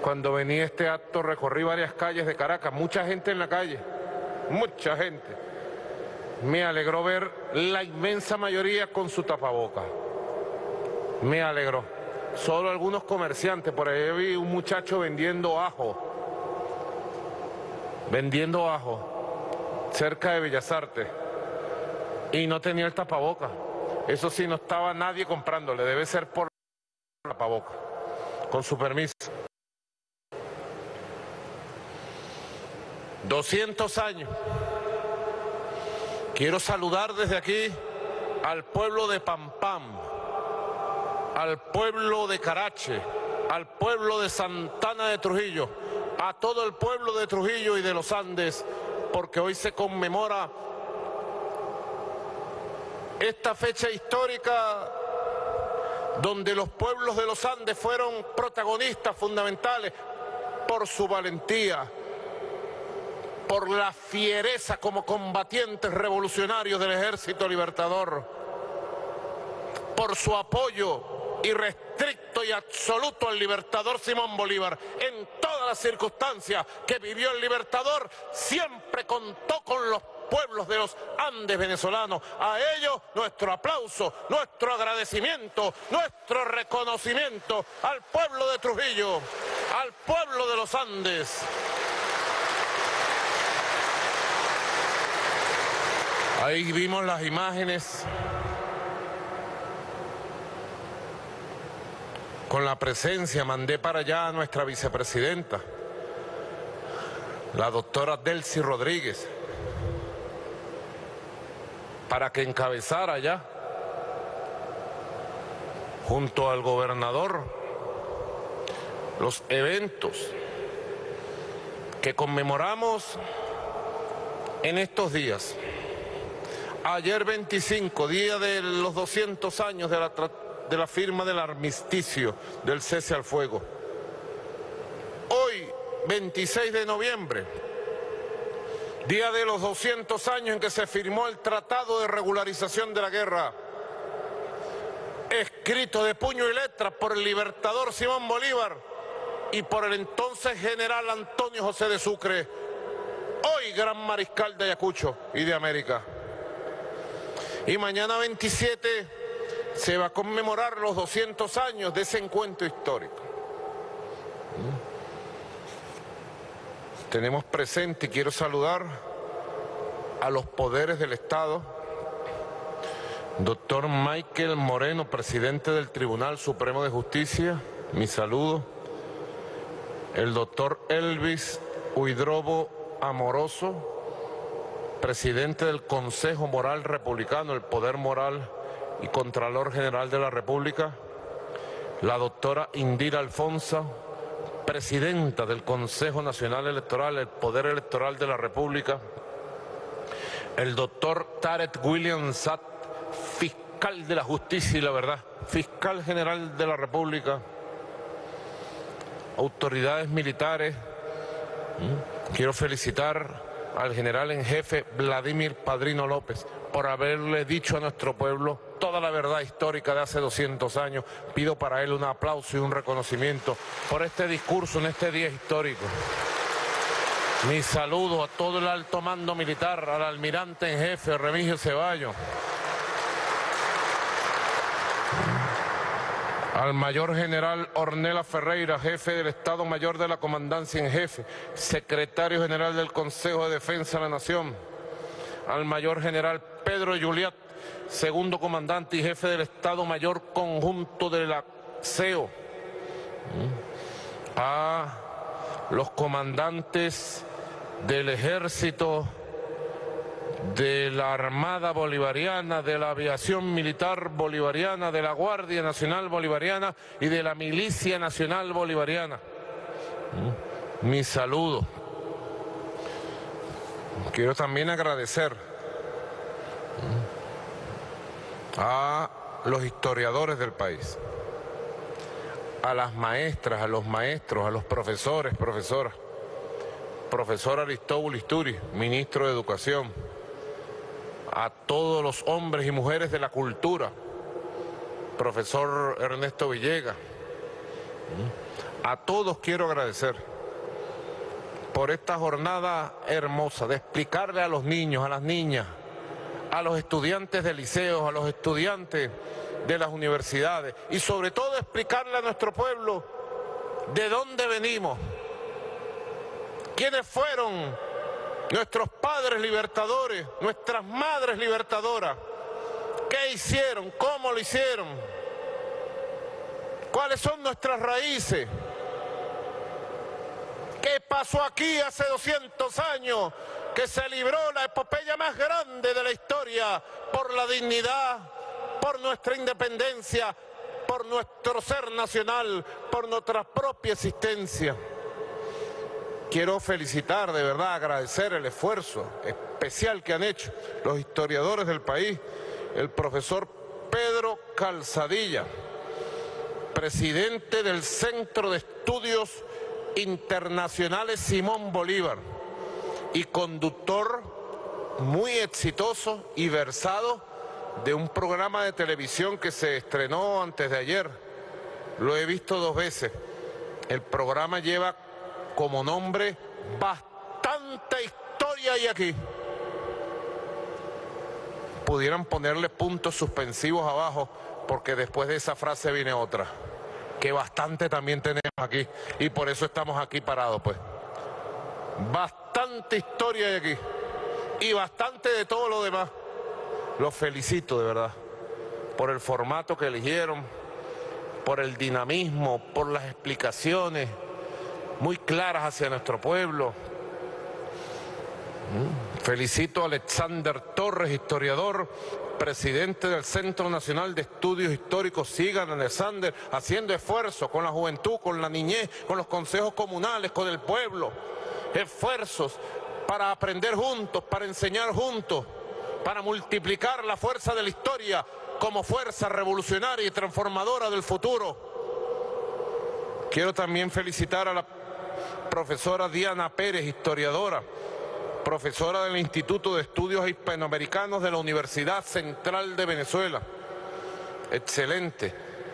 Speaker 5: Cuando venía este acto recorrí varias calles de Caracas, mucha gente en la calle, mucha gente. Me alegró ver la inmensa mayoría con su tapaboca. Me alegró. Solo algunos comerciantes, por ahí vi un muchacho vendiendo ajo cerca de Bellas Artes y no tenía el tapaboca. Eso sí, no estaba nadie comprándole, debe ser por la tapaboca. Con su permiso. 200 años. Quiero saludar desde aquí al pueblo de Pampam, al pueblo de Carache, al pueblo de Santana de Trujillo, a todo el pueblo de Trujillo y de los Andes, porque hoy se conmemora esta fecha histórica donde los pueblos de los Andes fueron protagonistas fundamentales por su valentía, por la fiereza como combatientes revolucionarios del Ejército Libertador. por su apoyo irrestricto y absoluto al libertador Simón Bolívar. En todas las circunstancias que vivió el libertador, siempre contó con los pueblos de los Andes venezolanos. A ellos nuestro aplauso, nuestro agradecimiento, nuestro reconocimiento al pueblo de Trujillo, al pueblo de los Andes. Ahí vimos las imágenes con la presencia, mandé para allá a nuestra vicepresidenta, la doctora Delcy Rodríguez, para que encabezara allá, junto al gobernador, los eventos que conmemoramos en estos días. Ayer 25, día de los 200 años de la firma del armisticio, del cese al fuego. Hoy, 26 de noviembre, día de los 200 años en que se firmó el Tratado de Regularización de la Guerra, escrito de puño y letra por el libertador Simón Bolívar y por el entonces general Antonio José de Sucre, hoy gran mariscal de Ayacucho y de América. Y mañana 27 se va a conmemorar los 200 años de ese encuentro histórico. Tenemos presente y quiero saludar a los poderes del Estado. Doctor Michael Moreno, presidente del Tribunal Supremo de Justicia, mi saludo. El doctor Elvis Huidrobo Amoroso, presidente del Consejo Moral Republicano, el Poder Moral y Contralor General de la República. La doctora Indira Alfonso, presidenta del Consejo Nacional Electoral, el Poder Electoral de la República. El doctor Tarek William Saad, fiscal de la Justicia y la Verdad, fiscal general de la República. Autoridades militares. Quiero felicitar al general en jefe Vladimir Padrino López por haberle dicho a nuestro pueblo toda la verdad histórica de hace 200 años. Pido para él un aplauso y un reconocimiento por este discurso en este día histórico. Mi saludo a todo el alto mando militar, al almirante en jefe Remigio Ceballos, al mayor general Ornella Ferreira, jefe del Estado Mayor de la Comandancia en Jefe, secretario general del Consejo de Defensa de la Nación, al mayor general Pedro Juliat, segundo comandante y jefe del Estado Mayor Conjunto de la CEO, a los comandantes del Ejército, de la Armada Bolivariana, de la Aviación Militar Bolivariana, de la Guardia Nacional Bolivariana y de la Milicia Nacional Bolivariana. Mi saludo. Quiero también agradecer a los historiadores del país, a las maestras, a los maestros, a los profesores, profesoras. Profesor Aristóbulo Isturi, ministro de Educación, a todos los hombres y mujeres de la cultura, profesor Ernesto Villegas, a todos quiero agradecer por esta jornada hermosa de explicarle a los niños, a las niñas, a los estudiantes de liceos, a los estudiantes de las universidades y sobre todo explicarle a nuestro pueblo de dónde venimos, quiénes fueron nuestros padres libertadores, nuestras madres libertadoras, qué hicieron, cómo lo hicieron, cuáles son nuestras raíces, qué pasó aquí hace 200 años, que se libró la epopeya más grande de la historia por la dignidad, por nuestra independencia, por nuestro ser nacional, por nuestra propia existencia. Quiero felicitar, de verdad, agradecer el esfuerzo especial que han hecho los historiadores del país, el profesor Pedro Calzadilla, presidente del Centro de Estudios Internacionales Simón Bolívar y conductor muy exitoso y versado de un programa de televisión que se estrenó antes de ayer. Lo he visto 2 veces. El programa lleva como nombre Bastante Historia hay aquí. Pudieran ponerle puntos suspensivos abajo, porque después de esa frase viene otra, que bastante también tenemos aquí, y por eso estamos aquí parados, pues. Bastante historia hay aquí, y bastante de todo lo demás. Los felicito de verdad, por el formato que eligieron, por el dinamismo, por las explicaciones muy claras hacia nuestro pueblo. Felicito a Alexander Torres, historiador, presidente del Centro Nacional de Estudios Históricos. Sigan, Alexander, haciendo esfuerzos con la juventud, con la niñez, con los consejos comunales, con el pueblo. Esfuerzos para aprender juntos, para enseñar juntos, para multiplicar la fuerza de la historia como fuerza revolucionaria y transformadora del futuro. Quiero también felicitar a la profesora Diana Pérez, historiadora, profesora del Instituto de Estudios Hispanoamericanos de la Universidad Central de Venezuela. Excelente.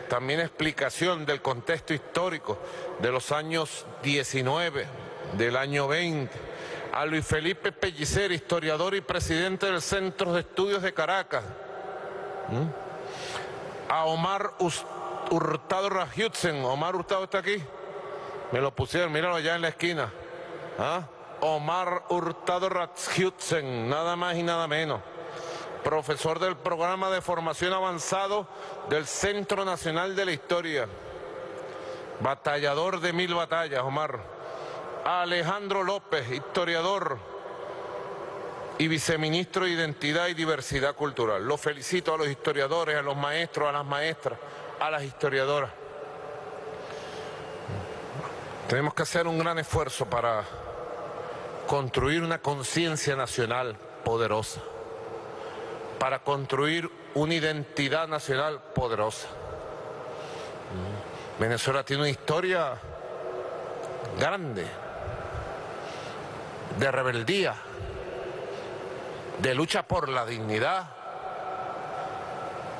Speaker 5: También explicación del contexto histórico de los años 19, del año 20. A Luis Felipe Pellicer, historiador y presidente del Centro de Estudios de Caracas. A Omar Hurtado Rasmussen. Omar Hurtado está aquí. Me lo pusieron, míralo allá en la esquina. Omar Hurtado Rasmussen, nada más y nada menos. Profesor del programa de formación avanzado del Centro Nacional de la Historia. Batallador de 1000 batallas, Omar. Alejandro López, historiador y viceministro de Identidad y Diversidad Cultural. Los felicito a los historiadores, a los maestros, a las maestras, a las historiadoras. Tenemos que hacer un gran esfuerzo para construir una conciencia nacional poderosa, para construir una identidad nacional poderosa. Venezuela tiene una historia grande, de rebeldía, de lucha por la dignidad.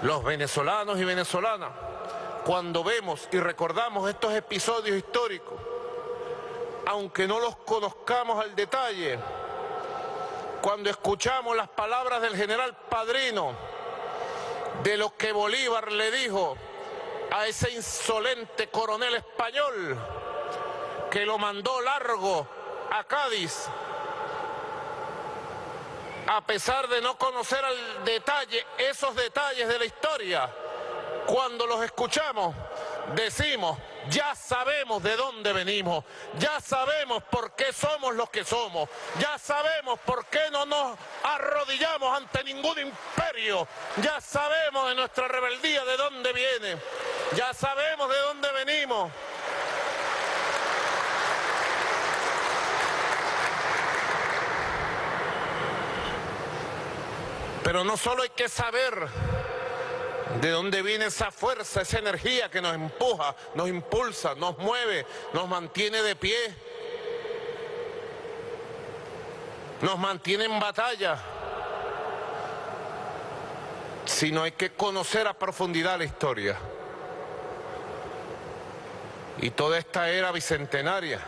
Speaker 5: Los venezolanos y venezolanas, cuando vemos y recordamos estos episodios históricos, aunque no los conozcamos al detalle, cuando escuchamos las palabras del general Padrino, de lo que Bolívar le dijo a ese insolente coronel español que lo mandó largo a Cádiz, a pesar de no conocer al detalle esos detalles de la historia, cuando los escuchamos decimos: ya sabemos de dónde venimos, ya sabemos por qué somos los que somos, ya sabemos por qué no nos arrodillamos ante ningún imperio, ya sabemos de nuestra rebeldía de dónde viene, ya sabemos de dónde venimos. Pero no solo hay que saber de dónde viene esa fuerza, esa energía que nos empuja, nos impulsa, nos mueve, nos mantiene de pie, nos mantiene en batalla, sino hay que conocer a profundidad la historia. Y toda esta era bicentenaria.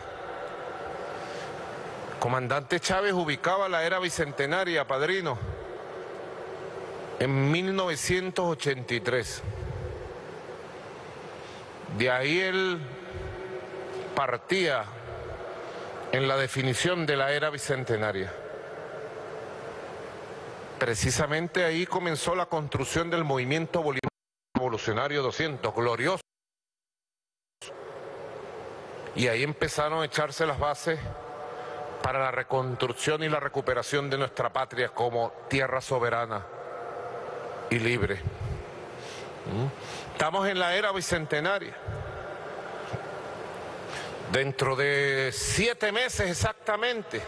Speaker 5: Comandante Chávez ubicaba la era bicentenaria, Padrino, en 1983. De ahí él partía en la definición de la era bicentenaria. Precisamente ahí comenzó la construcción del movimiento revolucionario 200, glorioso. Y ahí empezaron a echarse las bases para la reconstrucción y la recuperación de nuestra patria como tierra soberana y libre. Estamos en la era bicentenaria. Dentro de 7 meses exactamente,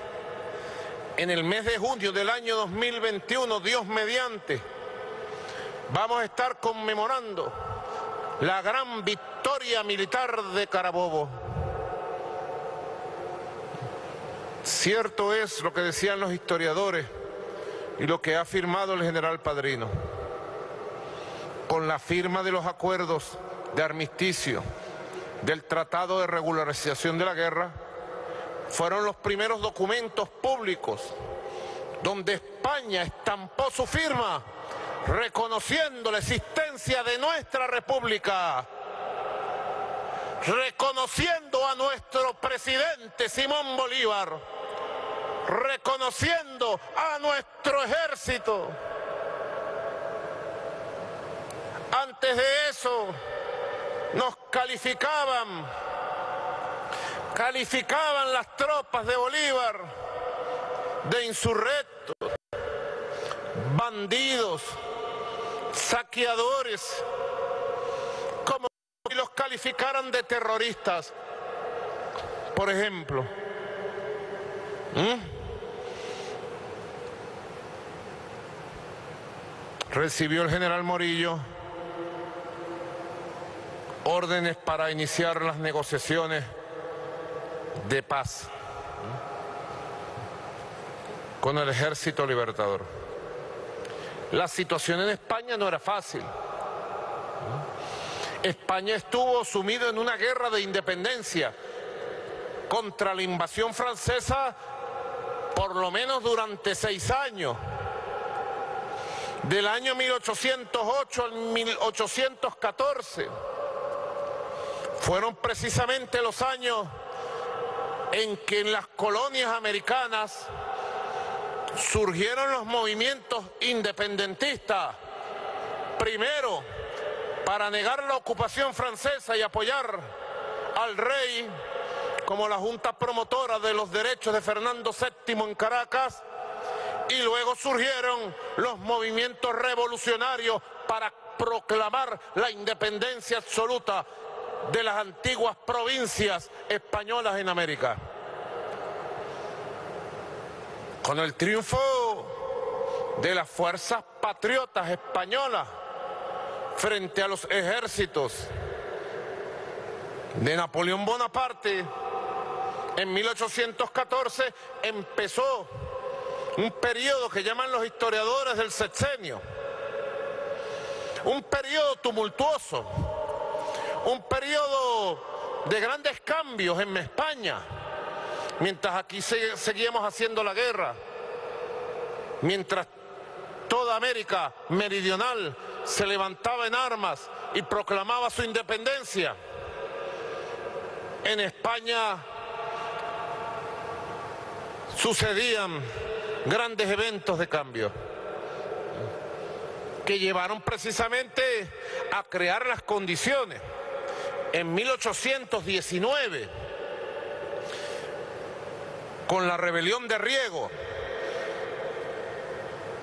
Speaker 5: en el mes de junio del año 2021, Dios mediante, vamos a estar conmemorando la gran victoria militar de Carabobo. Cierto es lo que decían los historiadores y lo que ha afirmado el general Padrino. con la firma de los acuerdos de armisticio del Tratado de Regularización de la Guerra, fueron los primeros documentos públicos donde España estampó su firma reconociendo la existencia de nuestra república, reconociendo a nuestro presidente Simón Bolívar, reconociendo a nuestro ejército. Antes de eso nos calificaban las tropas de Bolívar de insurrectos, bandidos, saqueadores, como si los calificaran de terroristas, por ejemplo. Recibió el general Morillo órdenes para iniciar las negociaciones de paz con el Ejército Libertador. La situación en España no era fácil. España estuvo sumido en una guerra de independencia contra la invasión francesa por lo menos durante 6 años. Del año 1808 al 1814 fueron precisamente los años en que en las colonias americanas surgieron los movimientos independentistas, primero para negar la ocupación francesa y apoyar al rey, como la Junta Promotora de los Derechos de Fernando VII en Caracas, y luego surgieron los movimientos revolucionarios para proclamar la independencia absoluta de las antiguas provincias españolas en América. Con el triunfo de las fuerzas patriotas españolas frente a los ejércitos de Napoleón Bonaparte, en 1814 empezó un periodo que llaman los historiadores del sexenio, un periodo tumultuoso, un periodo de grandes cambios en España, mientras aquí seguíamos haciendo la guerra, mientras toda América meridional se levantaba en armas y proclamaba su independencia. En España sucedían grandes eventos de cambio que llevaron precisamente a crear las condiciones. En 1819, con la rebelión de Riego,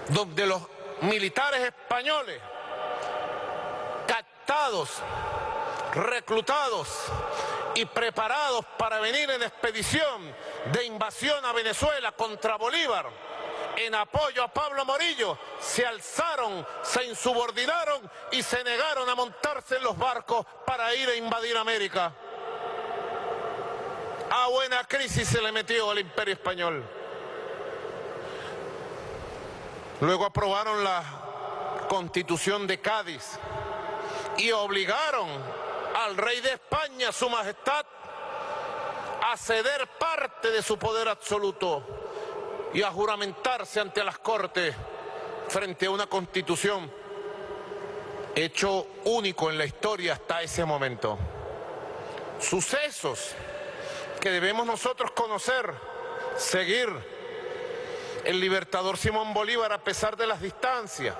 Speaker 5: donde los militares españoles, captados, reclutados y preparados para venir en expedición de invasión a Venezuela contra Bolívar, en apoyo a Pablo Morillo, se alzaron, se insubordinaron y se negaron a montarse en los barcos para ir a invadir América. A buena crisis se le metió al Imperio Español. Luego aprobaron la Constitución de Cádiz y obligaron al rey de España, su majestad, a ceder parte de su poder absoluto y a juramentarse ante las Cortes frente a una Constitución, hecho único en la historia hasta ese momento. Sucesos que debemos nosotros conocer, seguir. El libertador Simón Bolívar, a pesar de las distancias,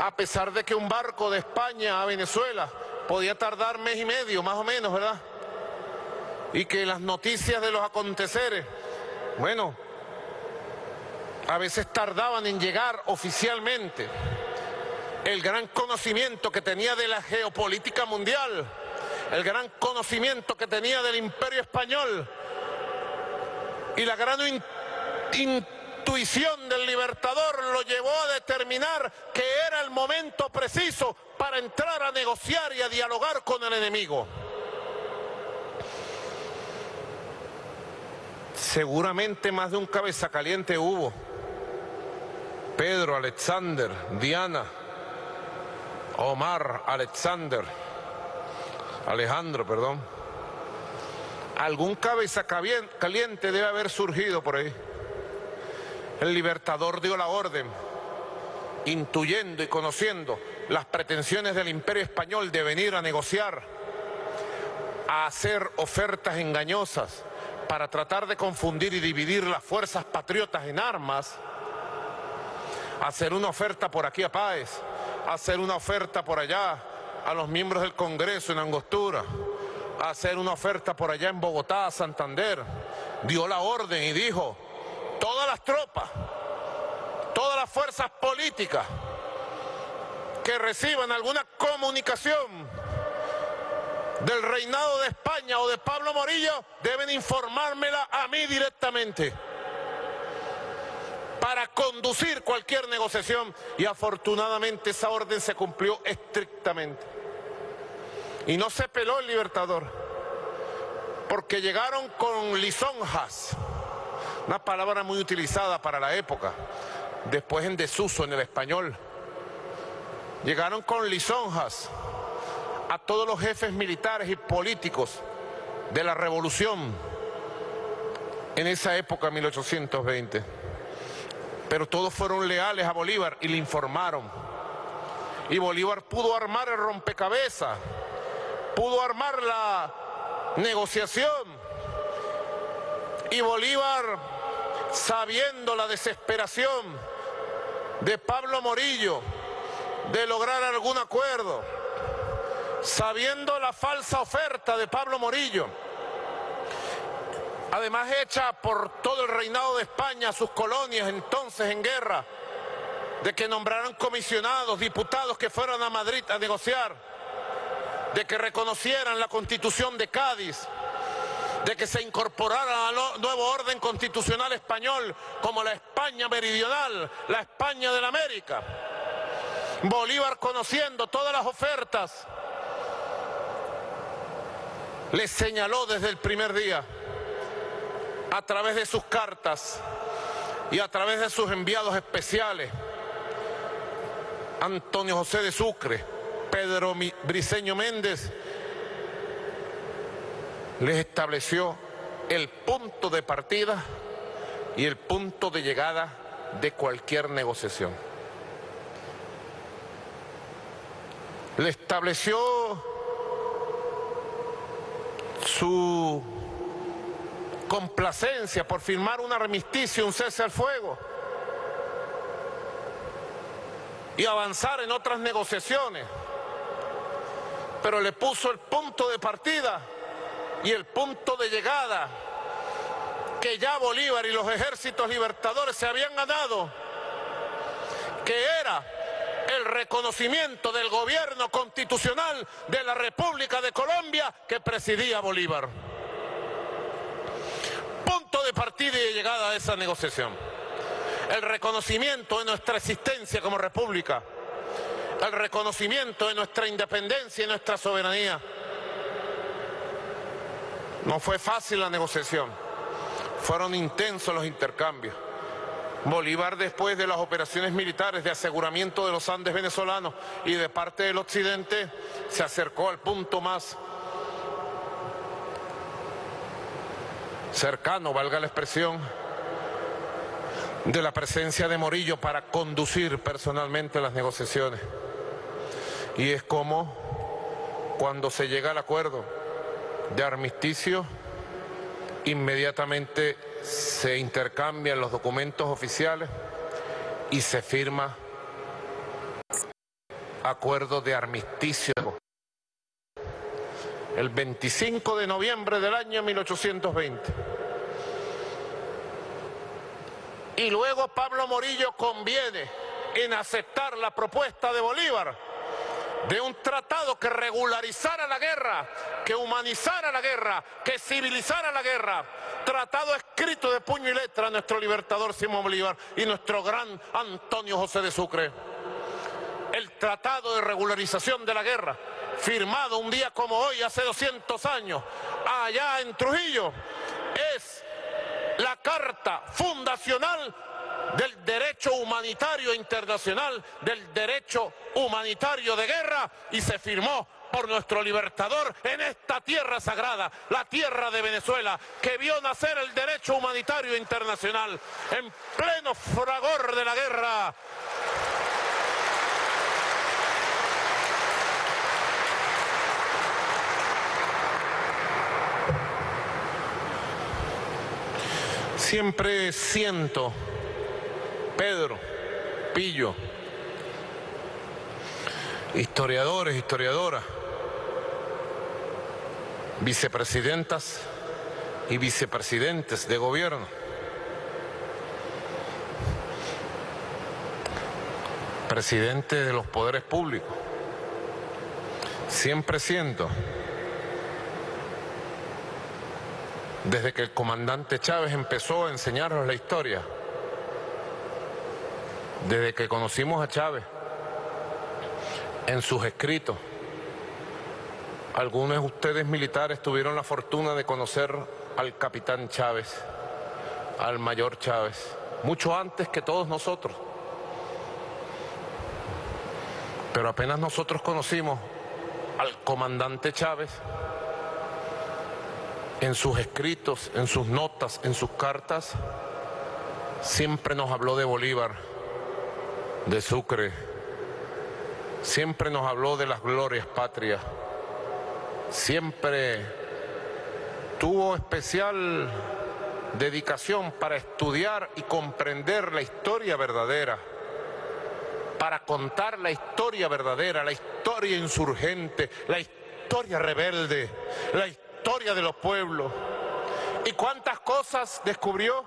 Speaker 5: a pesar de que un barco de España a Venezuela podía tardar mes y medio, más o menos, ¿verdad? Y que las noticias de los aconteceres, bueno, a veces tardaban en llegar oficialmente. El gran conocimiento que tenía de la geopolítica mundial, el gran conocimiento que tenía del Imperio Español y la gran intuición del libertador lo llevó a determinar que era el momento preciso para entrar a negociar y a dialogar con el enemigo. Seguramente más de un cabeza caliente hubo. Pedro, Alexander, Diana, Alejandro, algún cabeza caliente debe haber surgido por ahí. El Libertador dio la orden, intuyendo y conociendo las pretensiones del Imperio Español de venir a negociar, a hacer ofertas engañosas para tratar de confundir y dividir las fuerzas patriotas en armas, hacer una oferta por aquí a Páez, hacer una oferta por allá a los miembros del Congreso en Angostura, hacer una oferta por allá en Bogotá, a Santander. Dio la orden y dijo: todas las tropas, todas las fuerzas políticas que reciban alguna comunicación del reinado de España o de Pablo Morillo deben informármela a mí directamente para conducir cualquier negociación. Y afortunadamente esa orden se cumplió estrictamente. Y no se peló el Libertador, porque llegaron con lisonjas, una palabra muy utilizada para la época, después en desuso en el español. Llegaron con lisonjas a todos los jefes militares y políticos de la revolución en esa época, 1820. Pero todos fueron leales a Bolívar y le informaron. Y Bolívar pudo armar el rompecabezas, pudo armar la negociación. Y Bolívar, sabiendo la desesperación de Pablo Morillo de lograr algún acuerdo, sabiendo la falsa oferta de Pablo Morillo, además hecha por todo el reinado de España, sus colonias entonces en guerra, de que nombraran comisionados, diputados que fueran a Madrid a negociar, de que reconocieran la Constitución de Cádiz, de que se incorporara al nuevo orden constitucional español como la España meridional, la España de la América. Bolívar, conociendo todas las ofertas, les señaló desde el primer día, a través de sus cartas y a través de sus enviados especiales, Antonio José de Sucre, Pedro Briceño Méndez, les estableció el punto de partida y el punto de llegada de cualquier negociación. Le estableció su complacencia por firmar un armisticio, un cese al fuego y avanzar en otras negociaciones, pero le puso el punto de partida y el punto de llegada que ya Bolívar y los ejércitos libertadores se habían ganado, que era el reconocimiento del gobierno constitucional de la República de Colombia que presidía Bolívar. Punto de partida y de llegada a esa negociación. El reconocimiento de nuestra existencia como república, el reconocimiento de nuestra independencia y nuestra soberanía. No fue fácil la negociación, fueron intensos los intercambios. Bolívar, después de las operaciones militares de aseguramiento de los Andes venezolanos y de parte del occidente, se acercó al punto más cercano, valga la expresión, de la presencia de Morillo para conducir personalmente las negociaciones. Y es como cuando se llega al acuerdo de armisticio, inmediatamente se intercambian los documentos oficiales y se firma acuerdo de armisticio el 25 de noviembre del año 1820. Y luego Pablo Morillo conviene en aceptar la propuesta de Bolívar de un tratado que regularizara la guerra, que humanizara la guerra, que civilizara la guerra. Tratado escrito de puño y letra nuestro libertador Simón Bolívar y nuestro gran Antonio José de Sucre. El tratado de regularización de la guerra, firmado un día como hoy, hace 200 años, allá en Trujillo, es la Carta Fundacional del Derecho Humanitario Internacional, del Derecho Humanitario de Guerra, y se firmó por nuestro libertador en esta tierra sagrada, la tierra de Venezuela, que vio nacer el derecho humanitario internacional en pleno fragor de la guerra. Siempre siento, Pedro, Pillo, historiadores, historiadoras, vicepresidentas y vicepresidentes de gobierno, presidentes de los poderes públicos. Siempre siento, desde que el comandante Chávez empezó a enseñarnos la historia, desde que conocimos a Chávez, en sus escritos, algunos de ustedes militares tuvieron la fortuna de conocer al capitán Chávez, al mayor Chávez, mucho antes que todos nosotros. Pero apenas nosotros conocimos al comandante Chávez, en sus escritos, en sus notas, en sus cartas, siempre nos habló de Bolívar, de Sucre, siempre nos habló de las glorias patrias, siempre tuvo especial dedicación para estudiar y comprender la historia verdadera, para contar la historia verdadera, la historia insurgente, la historia rebelde, la historia de los pueblos. ¿Y cuántas cosas descubrió?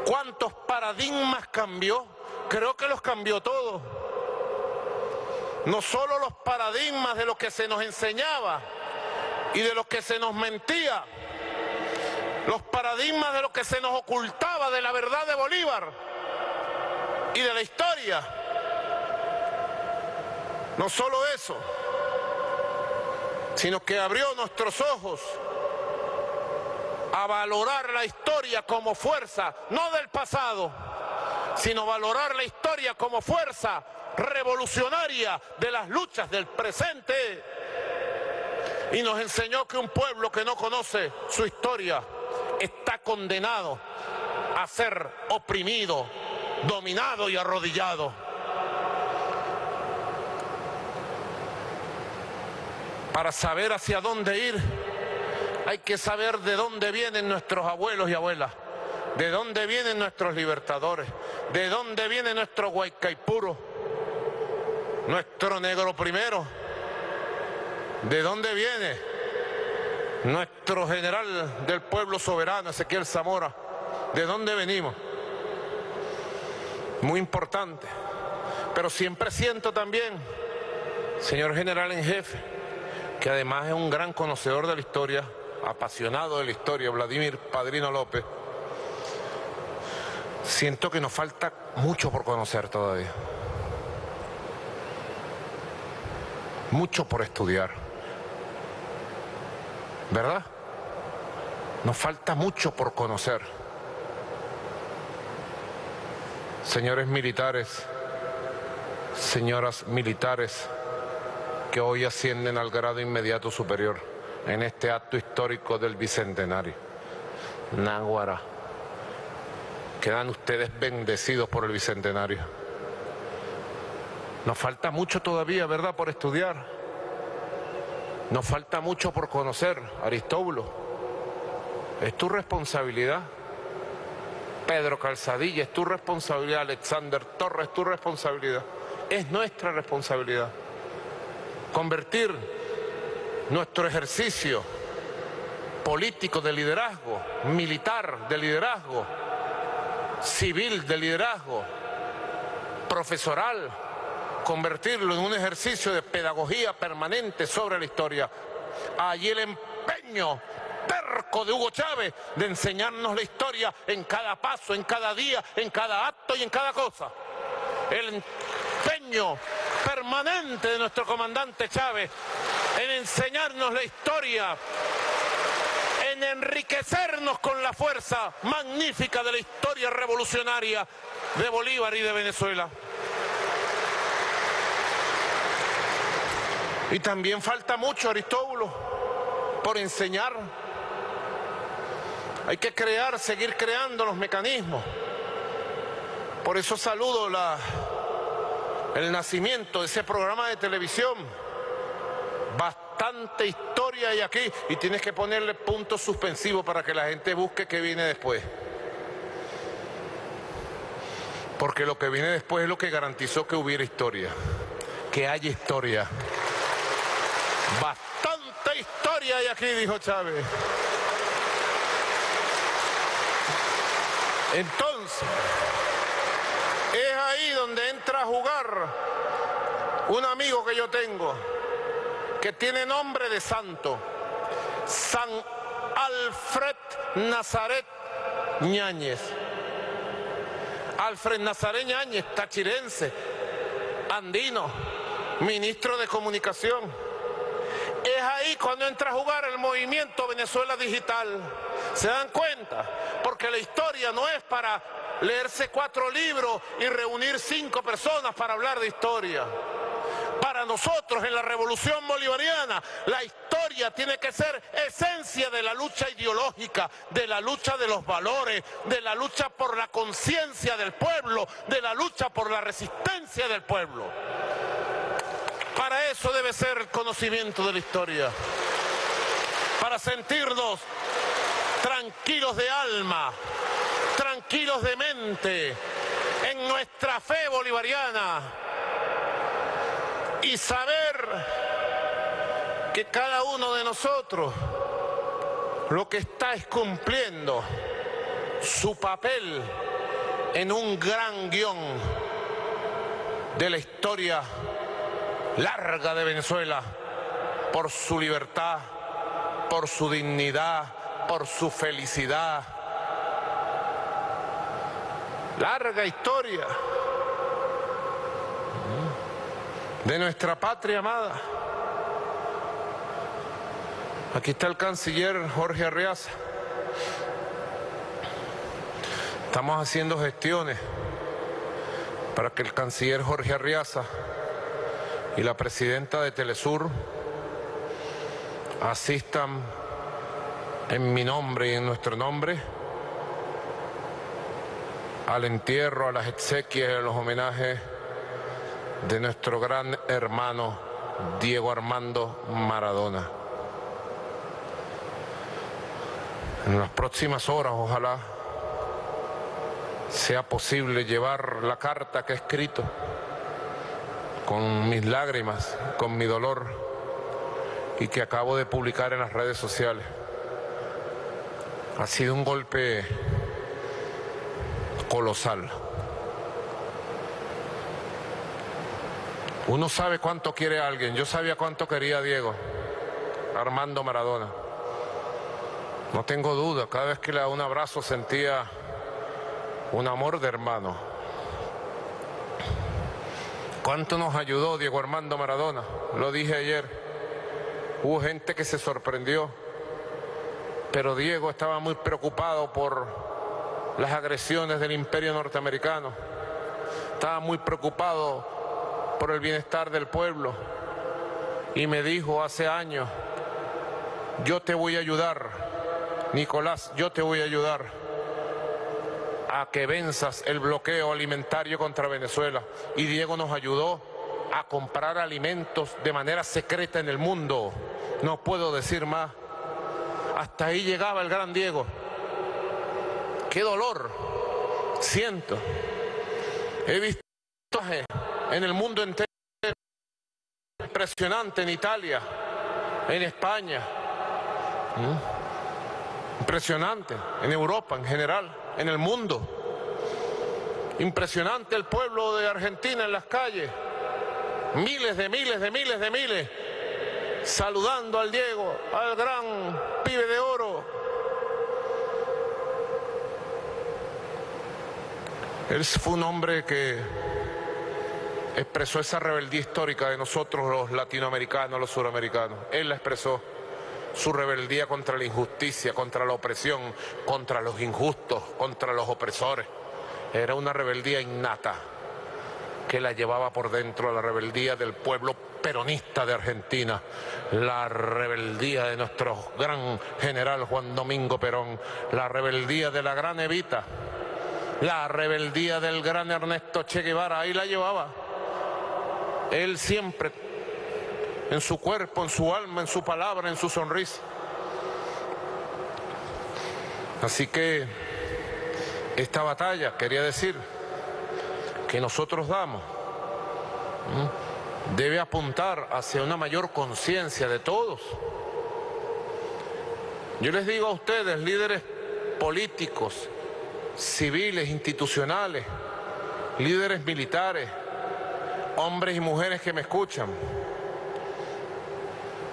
Speaker 5: ¿Cuántos paradigmas cambió? Creo que los cambió todos. No solo los paradigmas de lo que se nos enseñaba y de lo que se nos mentía, los paradigmas de lo que se nos ocultaba de la verdad de Bolívar y de la historia. No solo eso, sino que abrió nuestros ojos a valorar la historia como fuerza, no del pasado, sino valorar la historia como fuerza revolucionaria de las luchas del presente. Y nos enseñó que un pueblo que no conoce su historia está condenado a ser oprimido, dominado y arrodillado. Para saber hacia dónde ir, hay que saber de dónde vienen nuestros abuelos y abuelas, de dónde vienen nuestros libertadores, de dónde viene nuestro Guaycaipuro, nuestro negro primero, de dónde viene nuestro general del pueblo soberano, Ezequiel Zamora, de dónde venimos. Muy importante. Pero siempre siento también, señor general en jefe, que además es un gran conocedor de la historia, apasionado de la historia, Vladimir Padrino López, siento que nos falta mucho por conocer todavía. Mucho por estudiar. ¿Verdad? Nos falta mucho por conocer. Señores militares, señoras militares, que hoy ascienden al grado inmediato superior en este acto histórico del Bicentenario. Náguara, quedan ustedes bendecidos por el Bicentenario. Nos falta mucho todavía, ¿verdad?, por estudiar. Nos falta mucho por conocer. Aristóbulo, es tu responsabilidad. Pedro Calzadilla, es tu responsabilidad. Alexander Torres, es tu responsabilidad. Es nuestra responsabilidad convertir nuestro ejercicio político de liderazgo, militar de liderazgo, civil de liderazgo, profesoral, convertirlo en un ejercicio de pedagogía permanente sobre la historia. Allí el empeño terco de Hugo Chávez de enseñarnos la historia en cada paso, en cada día, en cada acto y en cada cosa. El empeño permanente de nuestro comandante Chávez en enseñarnos la historia, en en enriquecernos con la fuerza magnífica de la historia revolucionaria de Bolívar y de Venezuela. Y también falta mucho, Aristóbulo, por enseñar. Hay que crear, seguir creando los mecanismos. Por eso saludo el nacimiento de ese programa de televisión. Bastante historia hay aquí y tienes que ponerle puntos suspensivos para que la gente busque qué viene después. Porque lo que viene después es lo que garantizó que hubiera historia, que haya historia. Bastante historia hay aquí, dijo Chávez. Entonces, es ahí donde entra a jugar un amigo que yo tengo, que tiene nombre de santo, San Alfred Nazaret Ñáñez. Alfred Nazaret Ñáñez, tachirense, andino, ministro de Comunicación. Es ahí cuando entra a jugar el movimiento Venezuela Digital. ¿Se dan cuenta? Porque la historia no es para leerse 4 libros y reunir 5 personas para hablar de historia. Para nosotros en la Revolución Bolivariana, la historia tiene que ser esencia de la lucha ideológica, de la lucha de los valores, de la lucha por la conciencia del pueblo, de la lucha por la resistencia del pueblo. Para eso debe ser el conocimiento de la historia. Para sentirnos tranquilos de alma, tranquilos de mente, en nuestra fe bolivariana. Y saber que cada uno de nosotros lo que está es cumpliendo su papel en un gran guión de la historia larga de Venezuela, por su libertad, por su dignidad, por su felicidad. Larga historia de nuestra patria amada. Aquí está el canciller Jorge Arriaza. Estamos haciendo gestiones para que el canciller Jorge Arriaza y la presidenta de Telesur asistan en mi nombre y en nuestro nombre al entierro, a las exequias y a los homenajes de nuestro gran hermano Diego Armando Maradona. En las próximas horas, ojalá sea posible llevar la carta que he escrito con mis lágrimas, con mi dolor, y que acabo de publicar en las redes sociales. Ha sido un golpe colosal. Uno sabe cuánto quiere a alguien. Yo sabía cuánto quería a Diego Armando Maradona. No tengo duda, cada vez que le daba un abrazo sentía un amor de hermano. ¿Cuánto nos ayudó Diego Armando Maradona? Lo dije ayer. Hubo gente que se sorprendió, pero Diego estaba muy preocupado por las agresiones del imperio norteamericano. Estaba muy preocupado por el bienestar del pueblo. Y me dijo hace años: yo te voy a ayudar, Nicolás, yo te voy a ayudar a que venzas el bloqueo alimentario contra Venezuela. Y Diego nos ayudó a comprar alimentos de manera secreta en el mundo. No puedo decir más. Hasta ahí llegaba el gran Diego. Qué dolor siento. He visto en el mundo entero, impresionante, en Italia, en España, impresionante, en Europa en general, en el mundo. Impresionante el pueblo de Argentina en las calles, miles de miles, saludando al Diego, al gran pibe de oro. Él fue un hombre que expresó esa rebeldía histórica de nosotros los latinoamericanos, los suramericanos. Él la expresó. su rebeldía contra la injusticia, contra la opresión, contra los injustos, contra los opresores. Era una rebeldía innata que la llevaba por dentro, la rebeldía del pueblo peronista de Argentina, la rebeldía de nuestro gran general Juan Domingo Perón, la rebeldía de la gran Evita, la rebeldía del gran Ernesto Che Guevara, ahí la llevaba. Él siempre, en su cuerpo, en su alma, en su palabra, en su sonrisa. Así que esta batalla, quería decir, que nosotros damos, debe apuntar hacia una mayor conciencia de todos. Yo les digo a ustedes, líderes políticos, civiles, institucionales, líderes militares, hombres y mujeres que me escuchan,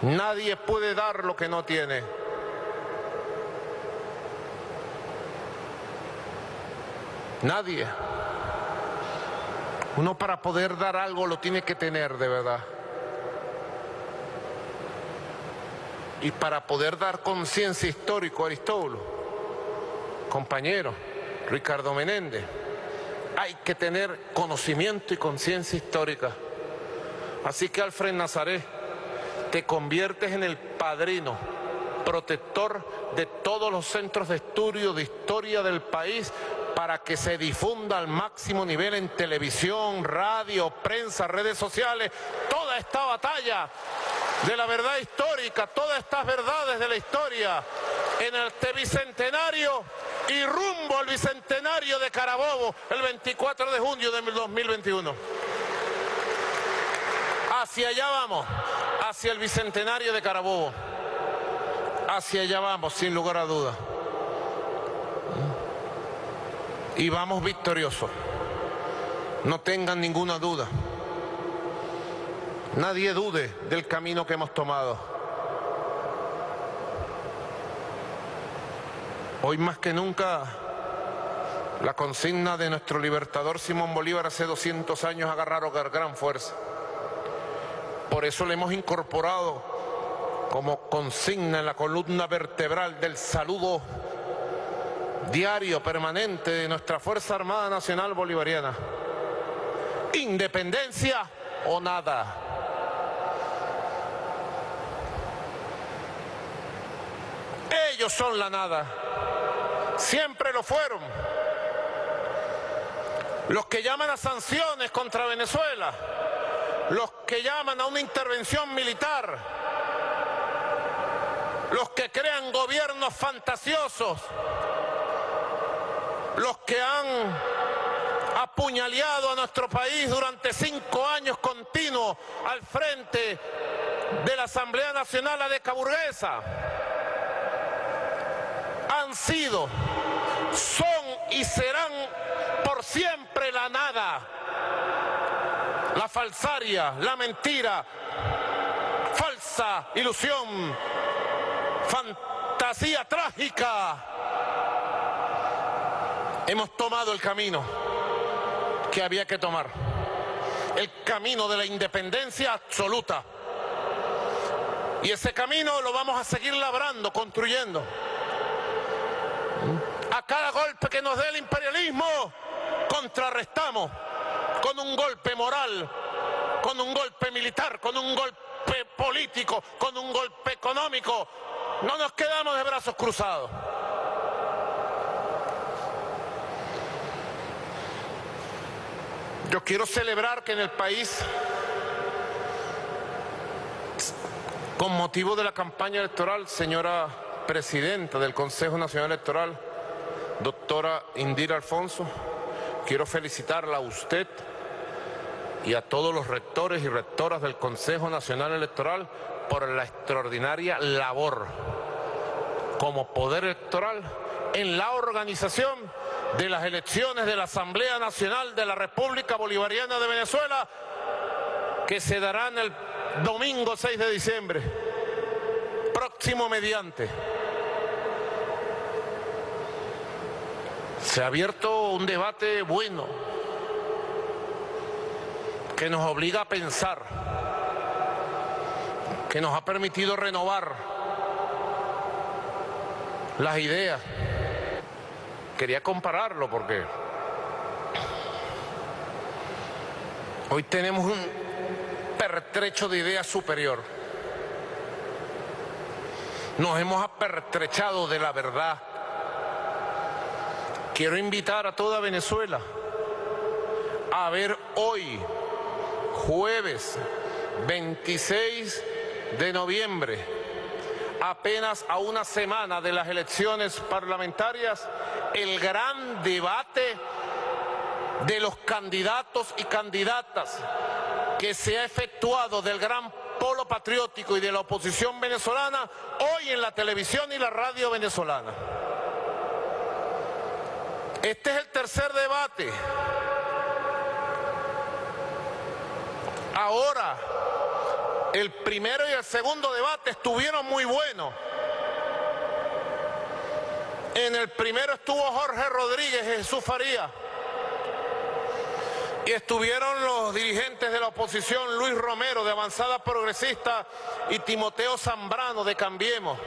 Speaker 5: nadie puede dar lo que no tiene. Nadie. Uno para poder dar algo lo tiene que tener de verdad. Y para poder dar conciencia histórica, Aristóbulo, compañero, Ricardo Menéndez, hay que tener conocimiento y conciencia histórica. Así que Alfred Nazaret, te conviertes en el padrino, protector de todos los centros de estudio de historia del país para que se difunda al máximo nivel en televisión, radio, prensa, redes sociales, toda esta batalla de la verdad histórica, todas estas verdades de la historia en este bicentenario y rumbo al bicentenario de Carabobo el 24 de junio de 2021. Hacia allá vamos, hacia el bicentenario de Carabobo. Hacia allá vamos, sin lugar a dudas. Y vamos victoriosos. No tengan ninguna duda. Nadie dude del camino que hemos tomado. Hoy más que nunca, la consigna de nuestro libertador Simón Bolívar hace 200 años agarraron gran fuerza. Por eso le hemos incorporado como consigna en la columna vertebral del saludo diario, permanente de nuestra Fuerza Armada Nacional Bolivariana: independencia o nada. Ellos son la nada, siempre lo fueron. Los que llaman a sanciones contra Venezuela, los que llaman a una intervención militar, los que crean gobiernos fantasiosos, los que han apuñaleado a nuestro país durante 5 años continuos al frente de la Asamblea Nacional adecaburguesa, han sido, son y serán por siempre la nada, la falsaria, la mentira, falsa ilusión, fantasía trágica. Hemos tomado el camino que había que tomar, el camino de la independencia absoluta. Y ese camino lo vamos a seguir labrando, construyendo. A cada golpe que nos dé el imperialismo, contrarrestamos con un golpe moral, con un golpe militar, con un golpe político, con un golpe económico. No nos quedamos de brazos cruzados. Yo quiero celebrar que en el país, con motivo de la campaña electoral, señora presidenta del Consejo Nacional Electoral, doctora Indira Alfonso, quiero felicitarla a usted y a todos los rectores y rectoras del Consejo Nacional Electoral por la extraordinaria labor como poder electoral en la organización de las elecciones de la Asamblea Nacional de la República Bolivariana de Venezuela, que se darán el domingo 6 de diciembre, próximo mediante. Se ha abierto un debate bueno que nos obliga a pensar, que nos ha permitido renovar las ideas. Quería compararlo porque hoy tenemos un pertrecho de ideas superior. Nos hemos apertrechado de la verdad. Quiero invitar a toda Venezuela a ver hoy, jueves 26 de noviembre, apenas a una semana de las elecciones parlamentarias, el gran debate de los candidatos y candidatas que se ha efectuado del gran polo patriótico y de la oposición venezolana hoy en la televisión y la radio venezolana. Este es el tercer debate. Ahora, el primero y el segundo debate estuvieron muy buenos. En el primero estuvo Jorge Rodríguez y Jesús Farías. Y estuvieron los dirigentes de la oposición, Luis Romero de Avanzada Progresista y Timoteo Zambrano de Cambiemos.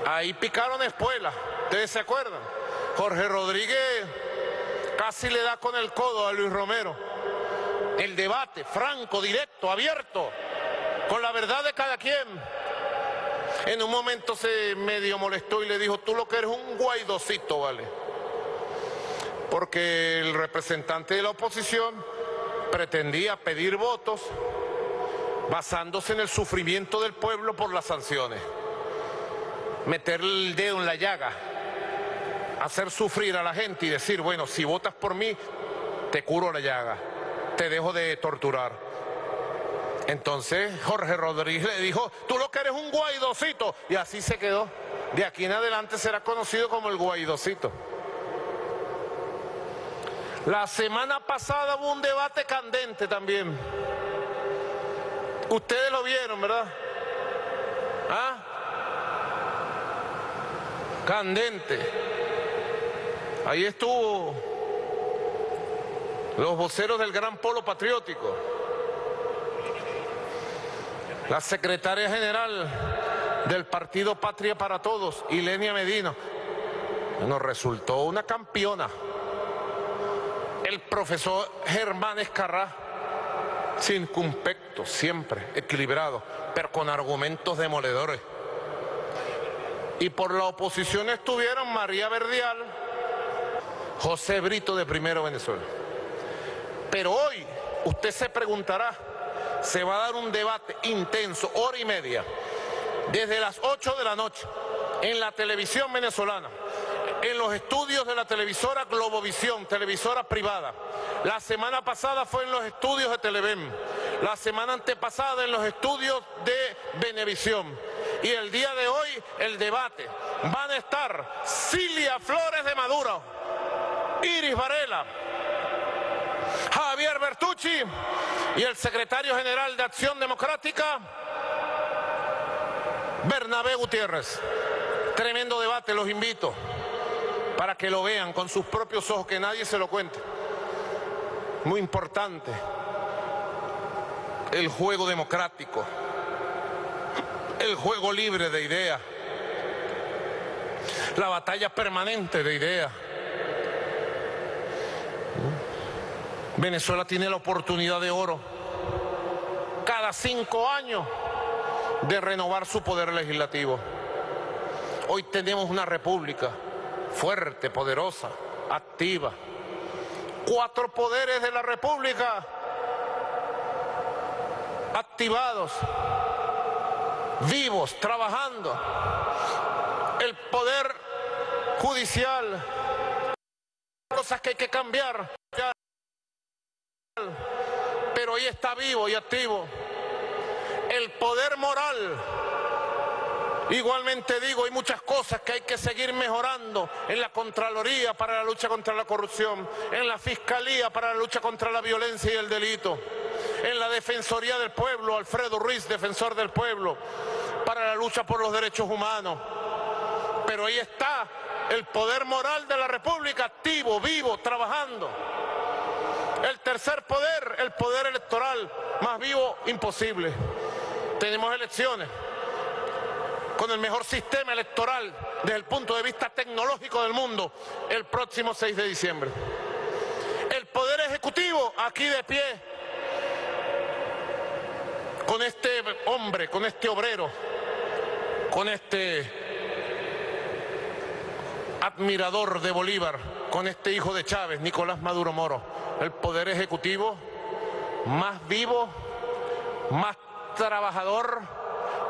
Speaker 5: Ahí picaron espuelas, ¿ustedes se acuerdan? Jorge Rodríguez casi le da con el codo a Luis Romero. El debate franco, directo, abierto, con la verdad de cada quien. En un momento se medio molestó y le dijo, tú lo que eres un guaidocito, ¿vale? Porque el representante de la oposición pretendía pedir votos basándose en el sufrimiento del pueblo por las sanciones. Meter el dedo en la llaga, hacer sufrir a la gente y decir, bueno, si votas por mí, te curo la llaga, te dejo de torturar. Entonces Jorge Rodríguez le dijo, tú lo que eres un guaidocito, y así se quedó. De aquí en adelante será conocido como el guaidocito. La semana pasada hubo un debate candente también. Ustedes lo vieron, ¿verdad? ¿Ah? Candente. Ahí estuvo los voceros del gran polo patriótico, la secretaria general del partido Patria para Todos, Ilenia Medina. Nos resultó una campeona. El profesor Germán Escarrá, circunspecto, siempre equilibrado, pero con argumentos demoledores. Y por la oposición estuvieron María Verdial, José Brito de Primero Venezuela. Pero hoy usted se preguntará, se va a dar un debate intenso, hora y media, desde las 8 de la noche, en la televisión venezolana, en los estudios de la televisora Globovisión, televisora privada. La semana pasada fue en los estudios de Televen, la semana antepasada en los estudios de Venevisión. Y el día de hoy, el debate, van a estar Cilia Flores de Maduro, Iris Varela, Javier Bertucci y el secretario general de Acción Democrática, Bernabé Gutiérrez. Tremendo debate, los invito para que lo vean con sus propios ojos, que nadie se lo cuente. Muy importante el juego democrático, el juego libre de ideas, la batalla permanente de ideas. Venezuela tiene la oportunidad de oro cada 5 años de renovar su poder legislativo. Hoy tenemos una república fuerte, poderosa, activa. 4 poderes de la república activados, vivos, trabajando. El poder judicial, cosas que hay que cambiar, pero hoy está vivo y activo. El poder moral, igualmente digo, hay muchas cosas que hay que seguir mejorando en la Contraloría para la lucha contra la corrupción, en la Fiscalía para la lucha contra la violencia y el delito, en la Defensoría del Pueblo, Alfredo Ruiz, defensor del pueblo, para la lucha por los derechos humanos. Pero ahí está el poder moral de la República, activo, vivo, trabajando. El tercer poder, el poder electoral, más vivo imposible. Tenemos elecciones.
Speaker 14: con el mejor sistema electoral desde el punto de vista tecnológico del mundo el próximo 6 de diciembre. El Poder Ejecutivo aquí de pie, con este hombre, con este obrero, con este admirador de Bolívar, con este hijo de Chávez, Nicolás Maduro Moro, el Poder Ejecutivo más vivo, más trabajador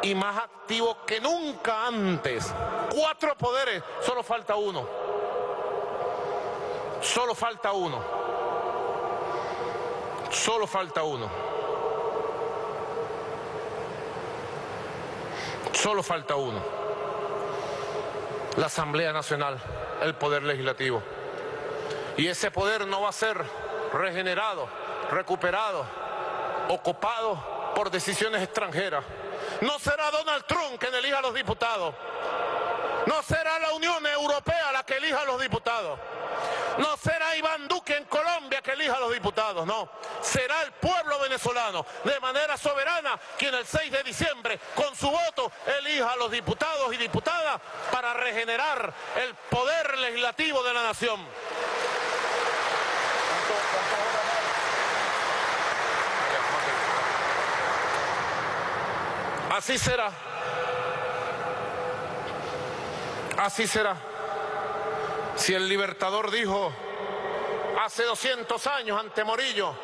Speaker 14: y más activo que nunca antes. 4 poderes, solo falta uno. Solo falta uno. Solo falta uno. Solo falta uno. La Asamblea Nacional, el Poder Legislativo. Y ese poder no va a ser regenerado, recuperado, ocupado por decisiones extranjeras. No será Donald Trump quien elija a los diputados. No será la Unión Europea la que elija a los diputados. No será Iván Duque en Colombia que elija a los diputados, no. Será el pueblo venezolano, de manera soberana, quien el 6 de diciembre, con su voto, elija a los diputados y diputadas para regenerar el poder legislativo de la nación. Así será. Así será. Si el Libertador dijo hace 200 años ante Morillo,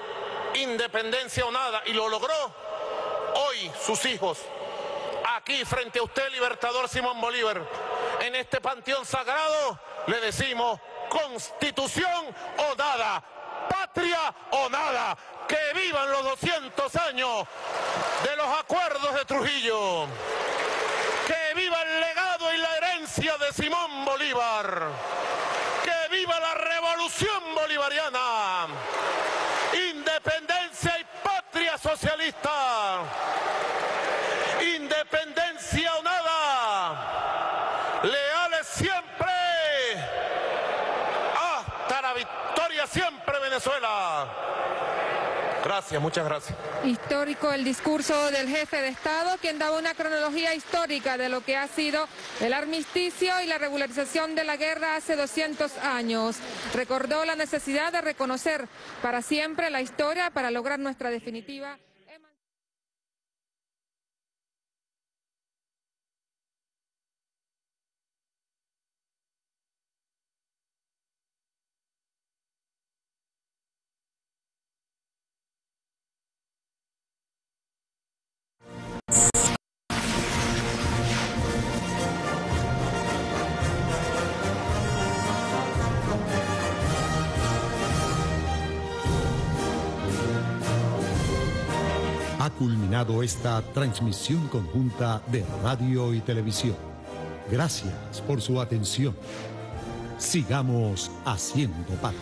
Speaker 14: independencia o nada, y lo logró, hoy sus hijos, aquí frente a usted, Libertador Simón Bolívar, en este panteón sagrado, le decimos constitución o nada, patria o nada. Que vivan los 200 años de los acuerdos de Trujillo. Que viva el legado y la herencia de Simón Bolívar. Que viva la revolución bolivariana. Independencia y patria socialista. Independencia o nada. Leales siempre. Hasta la victoria siempre, Venezuela. Gracias, muchas gracias.
Speaker 4: Histórico el discurso del jefe de Estado, quien daba una cronología histórica de lo que ha sido el armisticio y la regularización de la guerra hace 200 años. Recordó la necesidad de reconocer para siempre la historia para lograr nuestra definitiva
Speaker 1: Ha culminado esta transmisión conjunta de radio y televisión. Gracias por su atención. Sigamos haciendo patria.